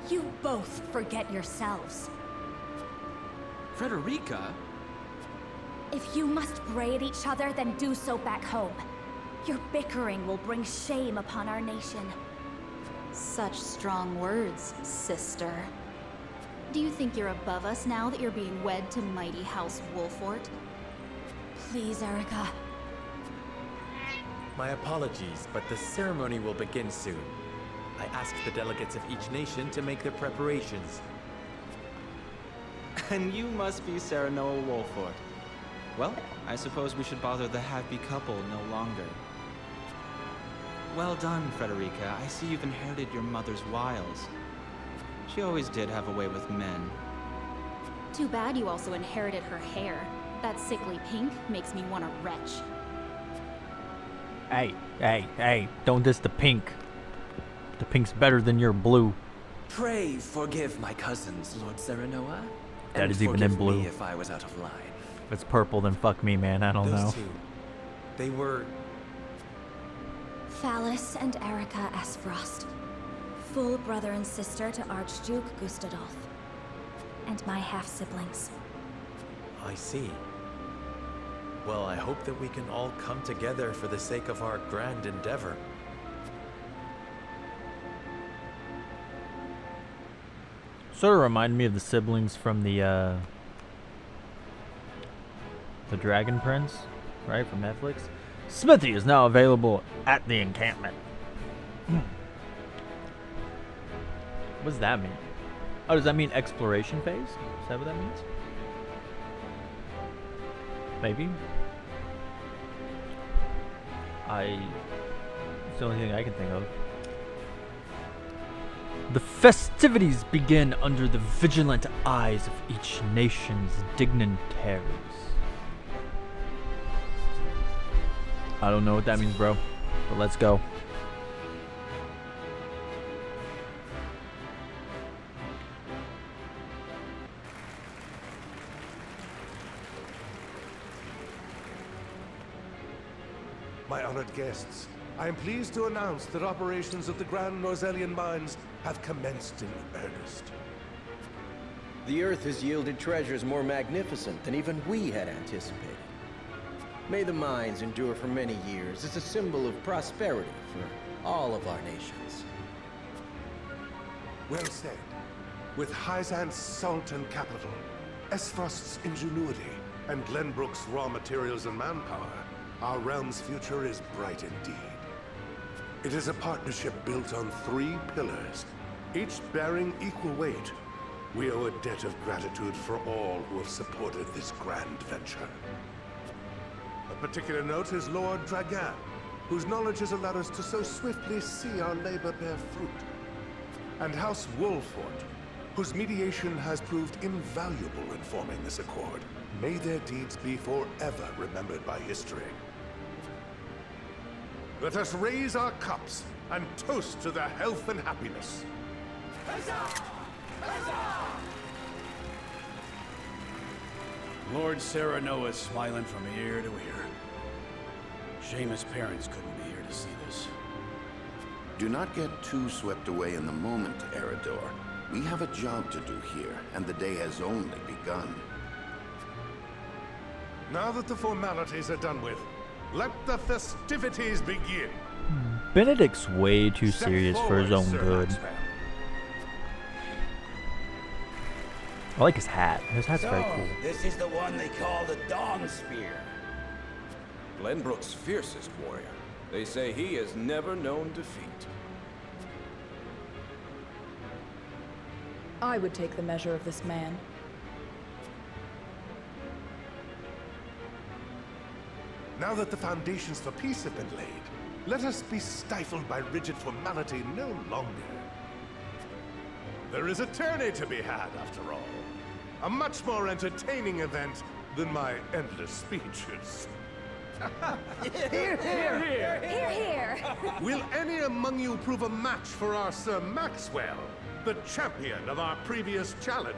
You both forget yourselves. Frederica? If you must bray at each other, then do so back home. Your bickering will bring shame upon our nation. Such strong words, sister. Do you think you're above us now that you're being wed to mighty House Wolffort? Please, Erica. My apologies, but the ceremony will begin soon. I asked the delegates of each nation to make their preparations. And you must be Sarah Noah Wolffort. Well, I suppose we should bother the happy couple no longer. Well done, Frederica. I see you've inherited your mother's wiles. She always did have a way with men. Too bad you also inherited her hair. That sickly pink makes me want to retch. Hey, don't diss the pink. The pink's better than your blue. Pray forgive my cousins, Lord Serenoa. That is even in blue. Me if I was out of line. If it's purple, then fuck me, man. I don't know. Those two, they were... Thalis and Erica Esfrost. Full brother and sister to Archduke Gustadolf. And my half-siblings. I see. Well, I hope that we can all come together for the sake of our grand endeavor. Sort of reminded me of the siblings from the Dragon Prince, right, from Netflix. Smithy is now available at the encampment. What does that mean? Oh, does that mean exploration phase? Is that what that means? Maybe. It's the only thing I can think of. The festivities begin under the vigilant eyes of each nation's dignitaries. I don't know what that means, bro, but let's go. My honored guests, I am pleased to announce that operations at the Grand Norzelian mines have commenced in earnest. The Earth has yielded treasures more magnificent than even we had anticipated. May the mines endure for many years as a symbol of prosperity for all of our nations. Well said. With Hyzan's salt and capital, Esfrost's ingenuity, and Glenbrook's raw materials and manpower, our realm's future is bright indeed. It is a partnership built on 3 pillars, each bearing equal weight. We owe a debt of gratitude for all who have supported this grand venture. A particular note is Lord Dragan, whose knowledge has allowed us to so swiftly see our labor bear fruit. And House Wolffort, whose mediation has proved invaluable in forming this accord. May their deeds be forever remembered by history. Let us raise our cups and toast to their health and happiness. Huzzah! Huzzah! Lord Serenoa is smiling from ear to ear. Shame his parents couldn't be here to see this. Do not get too swept away in the moment, Eridor. We have a job to do here, and the day has only begun. Now that the formalities are done with, let the festivities begin. Benedict's way too serious for his own good. I like his hat. His hat's very cool. This is the one they call the Dawn Spear. Glenbrook's fiercest warrior. They say he has never known defeat. I would take the measure of this man. Now that the foundations for peace have been laid, let us be stifled by rigid formality no longer. There is a tourney to be had, after all. A much more entertaining event than my endless speeches. Hear, hear, hear. Hear, hear. Will any among you prove a match for our Sir Maxwell, the champion of our previous challenge?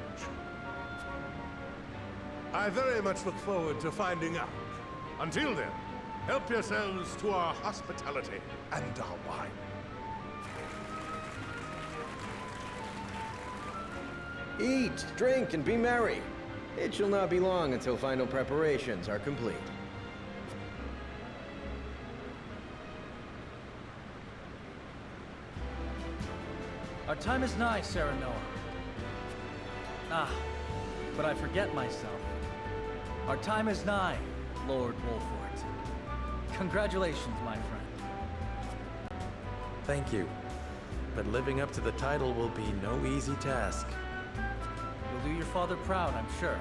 I very much look forward to finding out. Until then, help yourselves to our hospitality and our wine. Eat, drink, and be merry. It shall not be long until final preparations are complete. Our time is nigh, Serenoa. Ah, but I forget myself. Our time is nigh, Lord Wolffort. Congratulations, my friend. Thank you. But living up to the title will be no easy task. You'll do your father proud, I'm sure.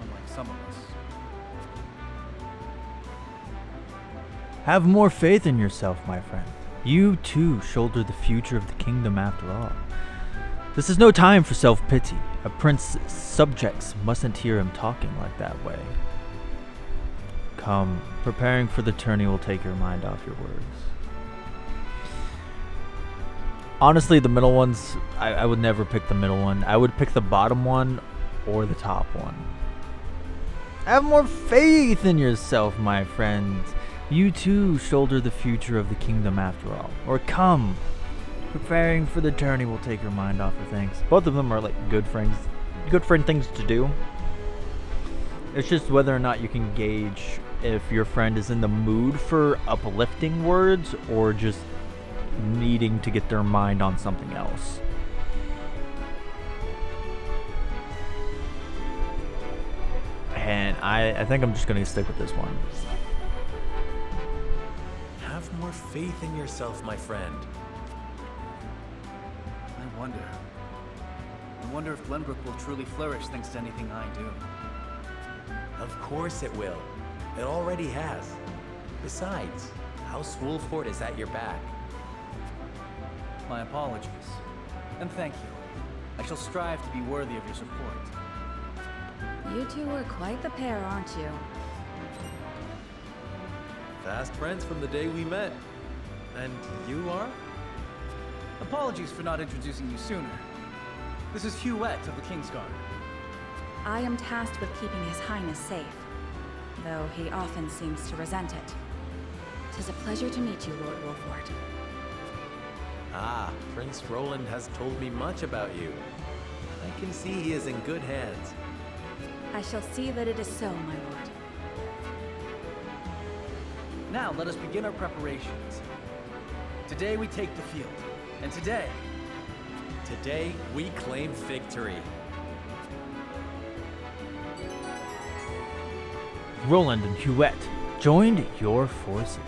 Unlike some of us. Have more faith in yourself, my friend. You too shoulder the future of the kingdom after all. This is no time for self-pity. A prince's subjects mustn't hear him talking like that way. Come, preparing for the tourney will take your mind off your words. Honestly, the middle ones, I would never pick the middle one. I would pick the bottom one or the top one. Have more faith in yourself, my friend. You too shoulder the future of the kingdom after all. Or come, preparing for the tourney will take your mind off your things. Both of them are like good friend things to do. It's just whether or not you can gauge if your friend is in the mood for uplifting words or just needing to get their mind on something else. And I think I'm just going to stick with this one. Have more faith in yourself, my friend. I wonder if Glenbrook will truly flourish thanks to anything I do. Of course it will. It already has. Besides, House Wolffort is at your back. My apologies. And thank you. I shall strive to be worthy of your support. You two are quite the pair, aren't you? Fast friends from the day we met. And you are? Apologies for not introducing you sooner. This is Huette of the Kingsguard. I am tasked with keeping His Highness safe, though he often seems to resent it. 'Tis a pleasure to meet you, Lord Wolffort. Ah, Prince Roland has told me much about you. I can see he is in good hands. I shall see that it is so, my lord. Now let us begin our preparations. Today we take the field, and today we claim victory. Roland and Huette joined your forces.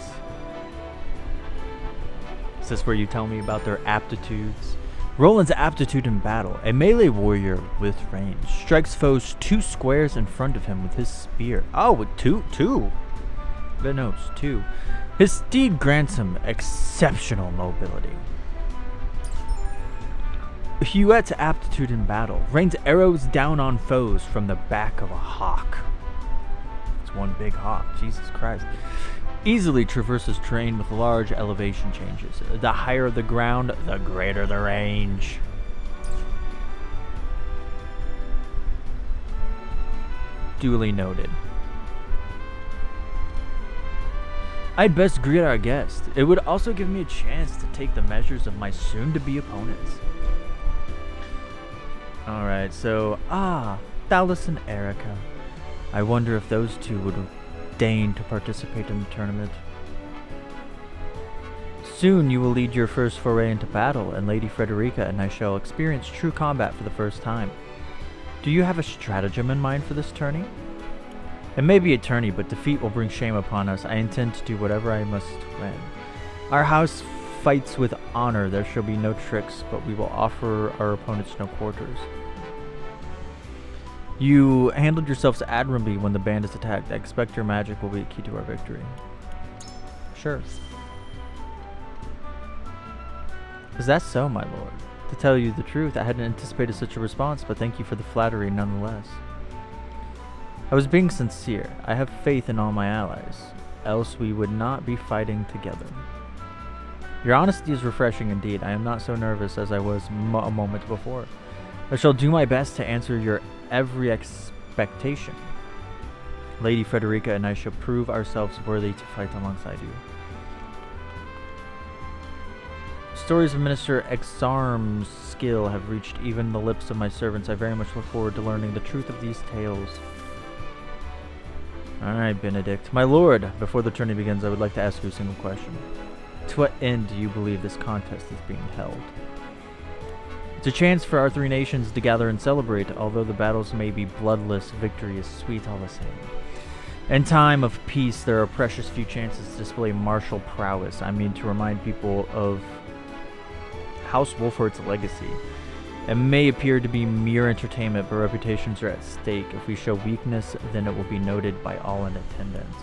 Is this where you tell me about their aptitudes? Roland's aptitude in battle. A melee warrior with range. Strikes foes 2 squares in front of him with his spear. Oh, with two. The notes, 2. His steed grants him exceptional mobility. Huette's aptitude in battle. Rains arrows down on foes from the back of a hawk. It's one big hawk. Jesus Christ. Easily traverses terrain with large elevation changes. The higher the ground, the greater the range. Duly noted. I'd best greet our guest. It would also give me a chance to take the measures of my soon-to-be opponents. Alright, so, Thalys and Erica. I wonder if those two would deign to participate in the tournament. Soon you will lead your first foray into battle, and Lady Frederica and I shall experience true combat for the first time. Do you have a stratagem in mind for this tourney? It may be a tourney, but defeat will bring shame upon us. I intend to do whatever I must win. Our house fights with honor. There shall be no tricks, but we will offer our opponents no quarters. You handled yourselves admirably when the band is attacked. I expect your magic will be key to our victory. Sure. Is that so, my lord? To tell you the truth, I hadn't anticipated such a response, but thank you for the flattery nonetheless. I was being sincere. I have faith in all my allies, else we would not be fighting together. Your honesty is refreshing indeed. I am not so nervous as I was a moment before. I shall do my best to answer your every expectation. Lady Frederica and I shall prove ourselves worthy to fight alongside you. Stories of Minister Exarm's skill have reached even the lips of my servants. I very much look forward to learning the truth of these tales. Alright, Benedict. My lord, before the tourney begins, I would like to ask you a single question. To what end do you believe this contest is being held? It's a chance for our three nations to gather and celebrate. Although the battles may be bloodless, victory is sweet all the same. In time of peace, there are precious few chances to display martial prowess. I mean, to remind people of House Wolffort's legacy. It may appear to be mere entertainment, but reputations are at stake. If we show weakness, then it will be noted by all in attendance.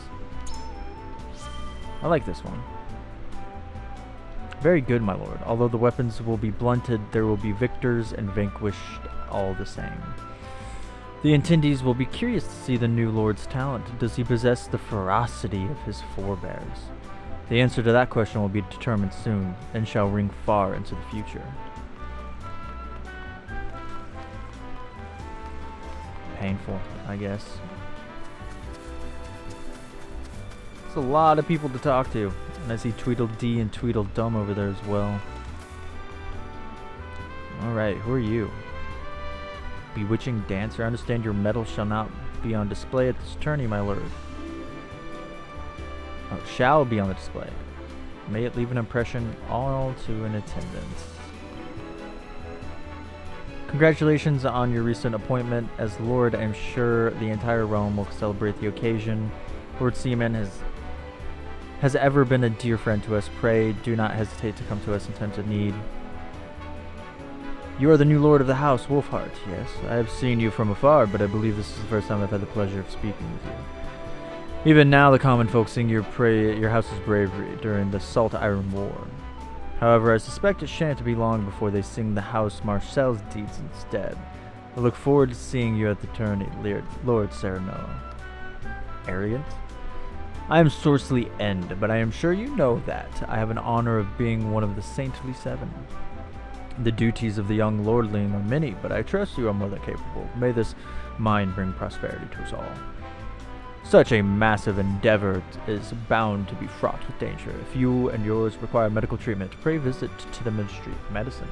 I like this one. Very good, my lord. Although the weapons will be blunted, there will be victors and vanquished all the same. The attendees will be curious to see the new lord's talent. Does he possess the ferocity of his forebears? The answer to that question will be determined soon, and shall ring far into the future. Painful, I guess. It's a lot of people to talk to. And I see Tweedledee and Tweedledum over there as well. Alright, who are you? Bewitching dancer. I understand your medal shall not be on display at this tourney, my lord. Oh, shall be on the display. May it leave an impression all to in attendance. Congratulations on your recent appointment as Lord. I am sure the entire realm will celebrate the occasion. Lord Seaman has ever been a dear friend to us. Pray do not hesitate to come to us in times of need. You are the new lord of the house, Wolffort. Yes, I have seen you from afar, but I believe this is the first time I've had the pleasure of speaking with you. Even now, the common folk sing your house's bravery during the Salt Iron War. However, I suspect it shan't be long before they sing the House Marcel's deeds instead. I look forward to seeing you at the tourney, Lord Serenoa. Arrogant? I am sorcely end, but I am sure you know that. I have an honor of being one of the Saintly Seven. The duties of the young lordling are many, but I trust you are more than capable. May this mind bring prosperity to us all. Such a massive endeavor is bound to be fraught with danger. If you and yours require medical treatment, pray visit to the Ministry of Medicine.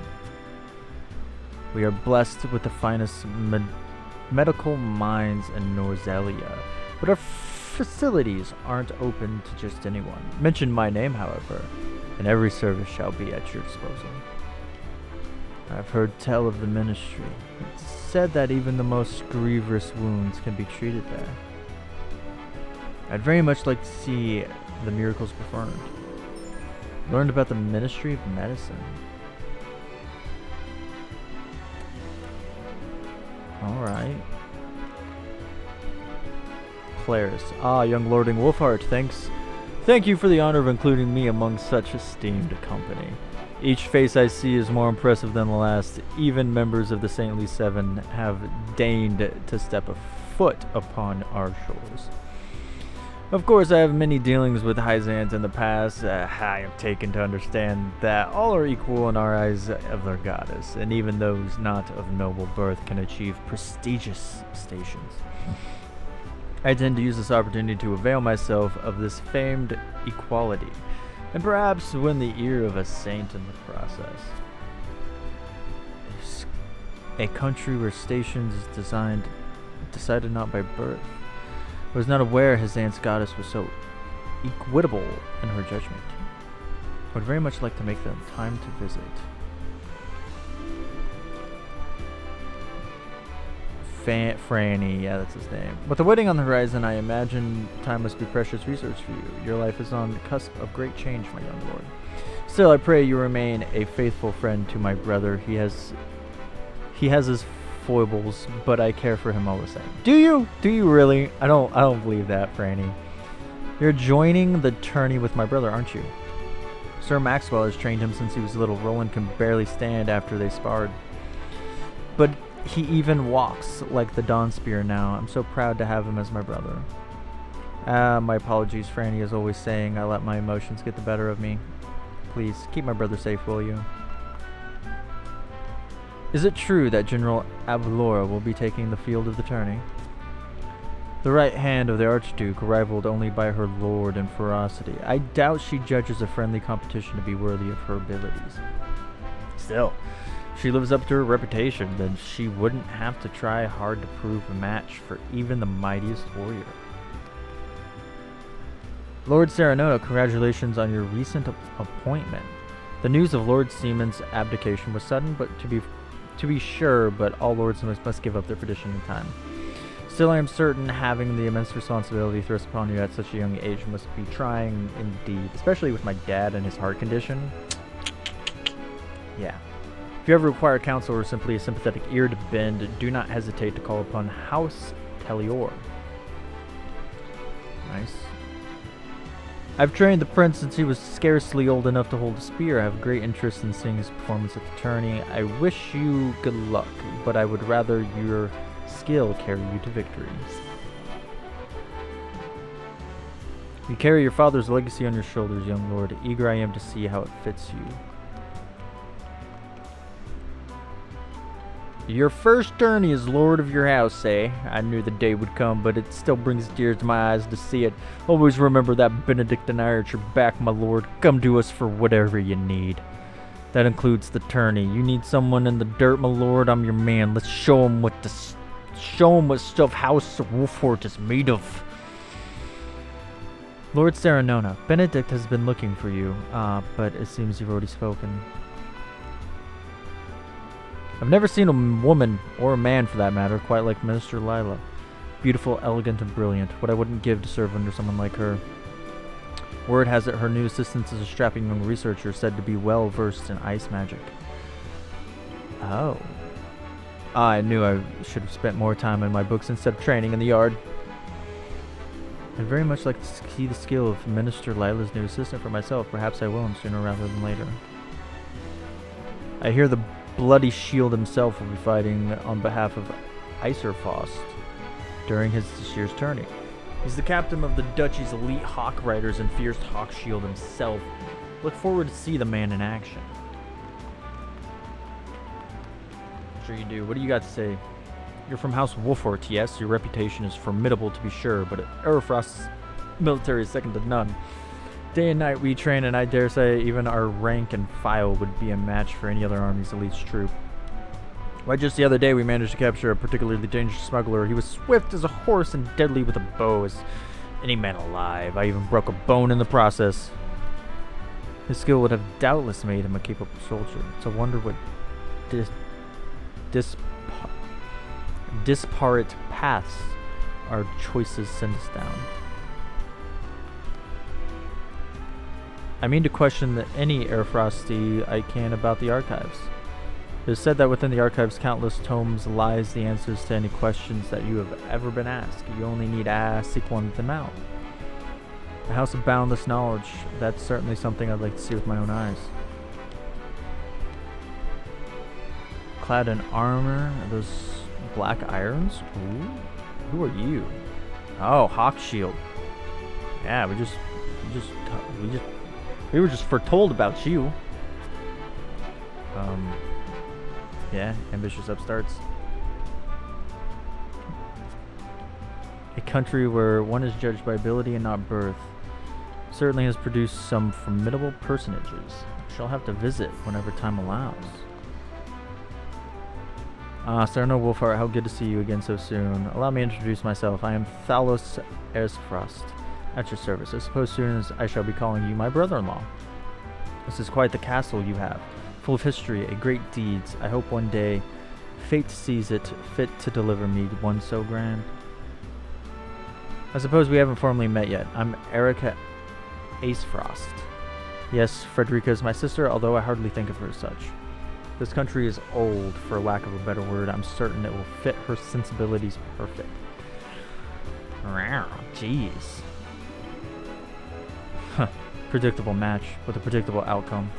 We are blessed with the finest medical minds in Norzelia, but our facilities aren't open to just anyone. Mention my name, however, and every service shall be at your disposal. I've heard tell of the Ministry. It's said that even the most grievous wounds can be treated there. I'd very much like to see the miracles performed. Learned about the Ministry of Medicine. Alright. Claris. Ah, young Lording Wolffort, thank you for the honor of including me among such esteemed company. Each face I see is more impressive than the last. Even members of the Saintly Seven have deigned to step a foot upon our shores. Of course, I have many dealings with Hyzant in the past. I am taken to understand that all are equal in our eyes of their goddess, and even those not of noble birth can achieve prestigious stations. I intend to use this opportunity to avail myself of this famed equality, and perhaps win the ear of a saint in the process. A country where stations is decided not by birth. I was not aware his aunt's goddess was so equitable in her judgment. I would very much like to make the time to visit. Franny, yeah, that's his name. With the wedding on the horizon, I imagine time must be precious resource for you. Your life is on the cusp of great change, my young lord. Still, I pray you remain a faithful friend to my brother. He has his foibles, but I care for him all the same. Do you? Do you really? I don't believe that, Franny. You're joining the tourney with my brother, aren't you? Sir Maxwell has trained him since he was little. Roland can barely stand after they sparred. But he even walks like the Dawn Spear now. I'm so proud to have him as my brother. My apologies, Franny is always saying I let my emotions get the better of me. Please, keep my brother safe, will you? Is it true that General Avalora will be taking the field of the tourney? The right hand of the Archduke, rivaled only by her lord in ferocity. I doubt she judges a friendly competition to be worthy of her abilities. Still, if she lives up to her reputation, then she wouldn't have to try hard to prove a match for even the mightiest warrior. Lord Serenona, congratulations on your recent appointment. The news of Lord Seaman's abdication was sudden, but to be sure, but all lords must give up their tradition in time. Still, I am certain having the immense responsibility thrust upon you at such a young age must be trying indeed, especially with my dad and his heart condition. Yeah. If you ever require counsel or simply a sympathetic ear to bend, do not hesitate to call upon House Telior. Nice. I've trained the prince since he was scarcely old enough to hold a spear. I have great interest in seeing his performance at the tourney. I wish you good luck, but I would rather your skill carry you to victory. You carry your father's legacy on your shoulders, young lord. Eager I am to see how it fits you. Your first tourney as lord of your house, eh? I knew the day would come, but it still brings tears to my eyes to see it. Always remember that Benedictine eye at your back, my lord. Come to us for whatever you need. That includes the tourney. You need someone in the dirt, my lord. I'm your man. Let's show 'em what stuff House Wolffort is made of. Lord Serenona, Benedict has been looking for you, but it seems you've already spoken. I've never seen a woman, or a man for that matter, quite like Minister Lila. Beautiful, elegant, and brilliant. What I wouldn't give to serve under someone like her. Word has it her new assistant is a strapping young researcher said to be well versed in ice magic. Oh. I knew I should have spent more time in my books instead of training in the yard. I'd very much like to see the skill of Minister Lila's new assistant for myself. Perhaps I will, and sooner rather than later. I hear the Bloody Shield himself will be fighting on behalf of Iserfaust during this year's tourney. He's the captain of the Duchy's elite hawk riders and fierce Hawk Shield himself. Look forward to see the man in action. I'm sure you do. What do you got to say? You're from House Wolffort, yes? Your reputation is formidable to be sure, but Aerofrost's military is second to none. Day and night we train, and I dare say even our rank and file would be a match for any other army's elite troop. Why, just the other day we managed to capture a particularly dangerous smuggler. He was swift as a horse and deadly with a bow as any man alive. I even broke a bone in the process. His skill would have doubtless made him a capable soldier. It's a wonder what disparate paths our choices send us down. I mean to question any Aerofrosty I can about the archives. It is said that within the archive's countless tomes lies the answers to any questions that you have ever been asked. You only need to seek one of them out. A house of boundless knowledge, that's certainly something I'd like to see with my own eyes. Clad in armor, those black irons? Ooh, who are you? Oh, Hawk Shield. Yeah, we were just foretold about you. Yeah, ambitious upstarts. A country where one is judged by ability and not birth certainly has produced some formidable personages. Shall have to visit whenever time allows. Serno Wolffort, how good to see you again so soon. Allow me to introduce myself. I am Thalos Erzfrost, at your service. I suppose soon as I shall be calling you my brother-in-law. This is quite the castle you have, full of history and great deeds. I hope one day fate sees it fit to deliver me one so grand. I suppose we haven't formally met yet. I'm Erica Acefrost. Yes, Frederica is my sister, although I hardly think of her as such. This country is old, for lack of a better word. I'm certain it will fit her sensibilities perfect. Jeez. Huh. Predictable match with a predictable outcome.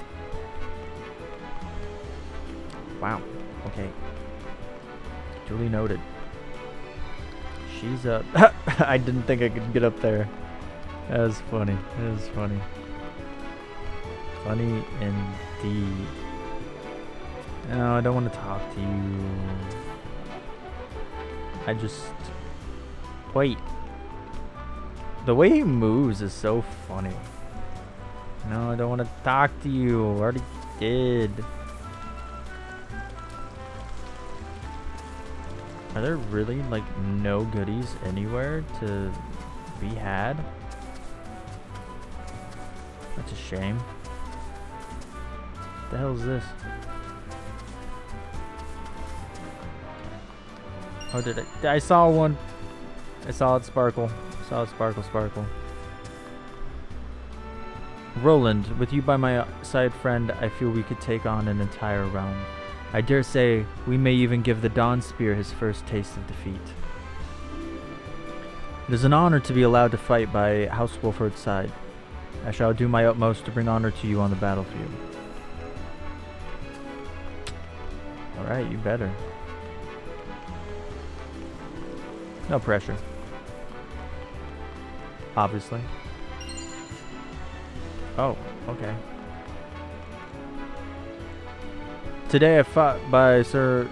Wow. Okay. Duly noted. She's up. I didn't think I could get up there. That was funny. That was funny. Funny indeed. No, I don't want to talk to you. I just... Wait. The way he moves is so funny. No, I don't want to talk to you. I already did. Are there really, like, no goodies anywhere to be had? That's a shame. What the hell is this? Oh, did I saw one. I saw it sparkle. I saw it sparkle. Roland, with you by my side, friend, I feel we could take on an entire realm. I dare say we may even give the Dawn Spear his first taste of defeat. It is an honor to be allowed to fight by House Wolffort's side. I shall do my utmost to bring honor to you on the battlefield. Alright, you better. No pressure. Obviously. Oh, okay. Today I fight by Sir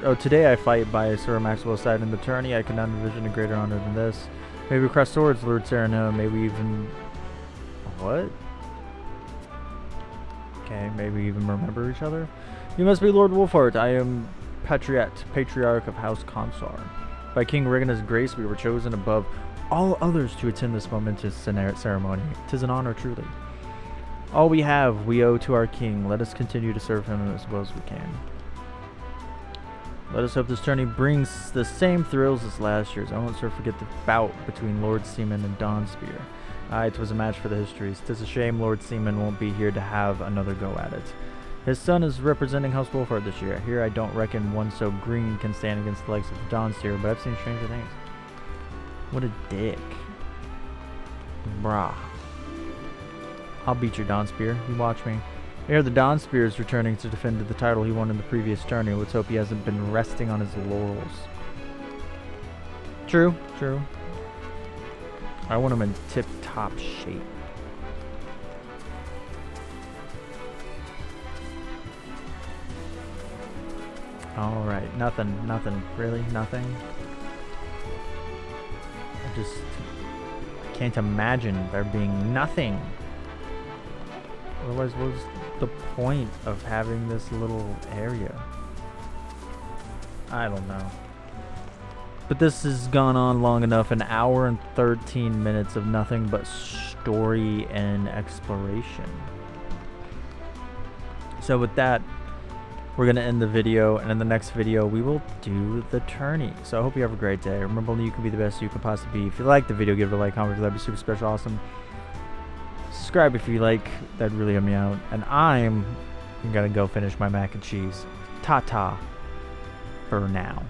Maxwell's side in the tourney. I cannot envision a greater honor than this. Maybe we cross swords, Lord Sereno. Maybe even... What? Okay, maybe even remember each other. You must be Lord Wolffort. I am Patriarch of House Consor. By King Rigana's grace, we were chosen above all others to attend this momentous ceremony. 'Tis an honor, truly. All we have, we owe to our king. Let us continue to serve him as well as we can. Let us hope this tourney brings the same thrills as last year's. I won't forget the bout between Lord Seaman and Dawnspear. Aye, it was a match for the histories. 'Tis a shame Lord Seaman won't be here to have another go at it. His son is representing House Wolffort this year. Here I don't reckon one so green can stand against the likes of the Dawnsteer, but I've seen stranger things. What a dick. Brah. I'll beat your Dawnspear. You watch me. I hear the Dawnspear is returning to defend the title he won in the previous tourney. Let's hope he hasn't been resting on his laurels. True, true. I want him in tip-top shape. Alright, nothing. Really? Nothing? I can't imagine there being nothing. Otherwise, what's the point of having this little area? I don't know. But this has gone on long enough. An hour and 13 minutes of nothing but story and exploration. So with that, we're going to end the video, and in the next video, we will do the tourney. So I hope you have a great day. Remember, you can be the best you can possibly be. If you like the video, give it a like, comment, that'd be super special, awesome. Subscribe if you like, that'd really help me out. And I'm going to go finish my mac and cheese. Ta-ta for now.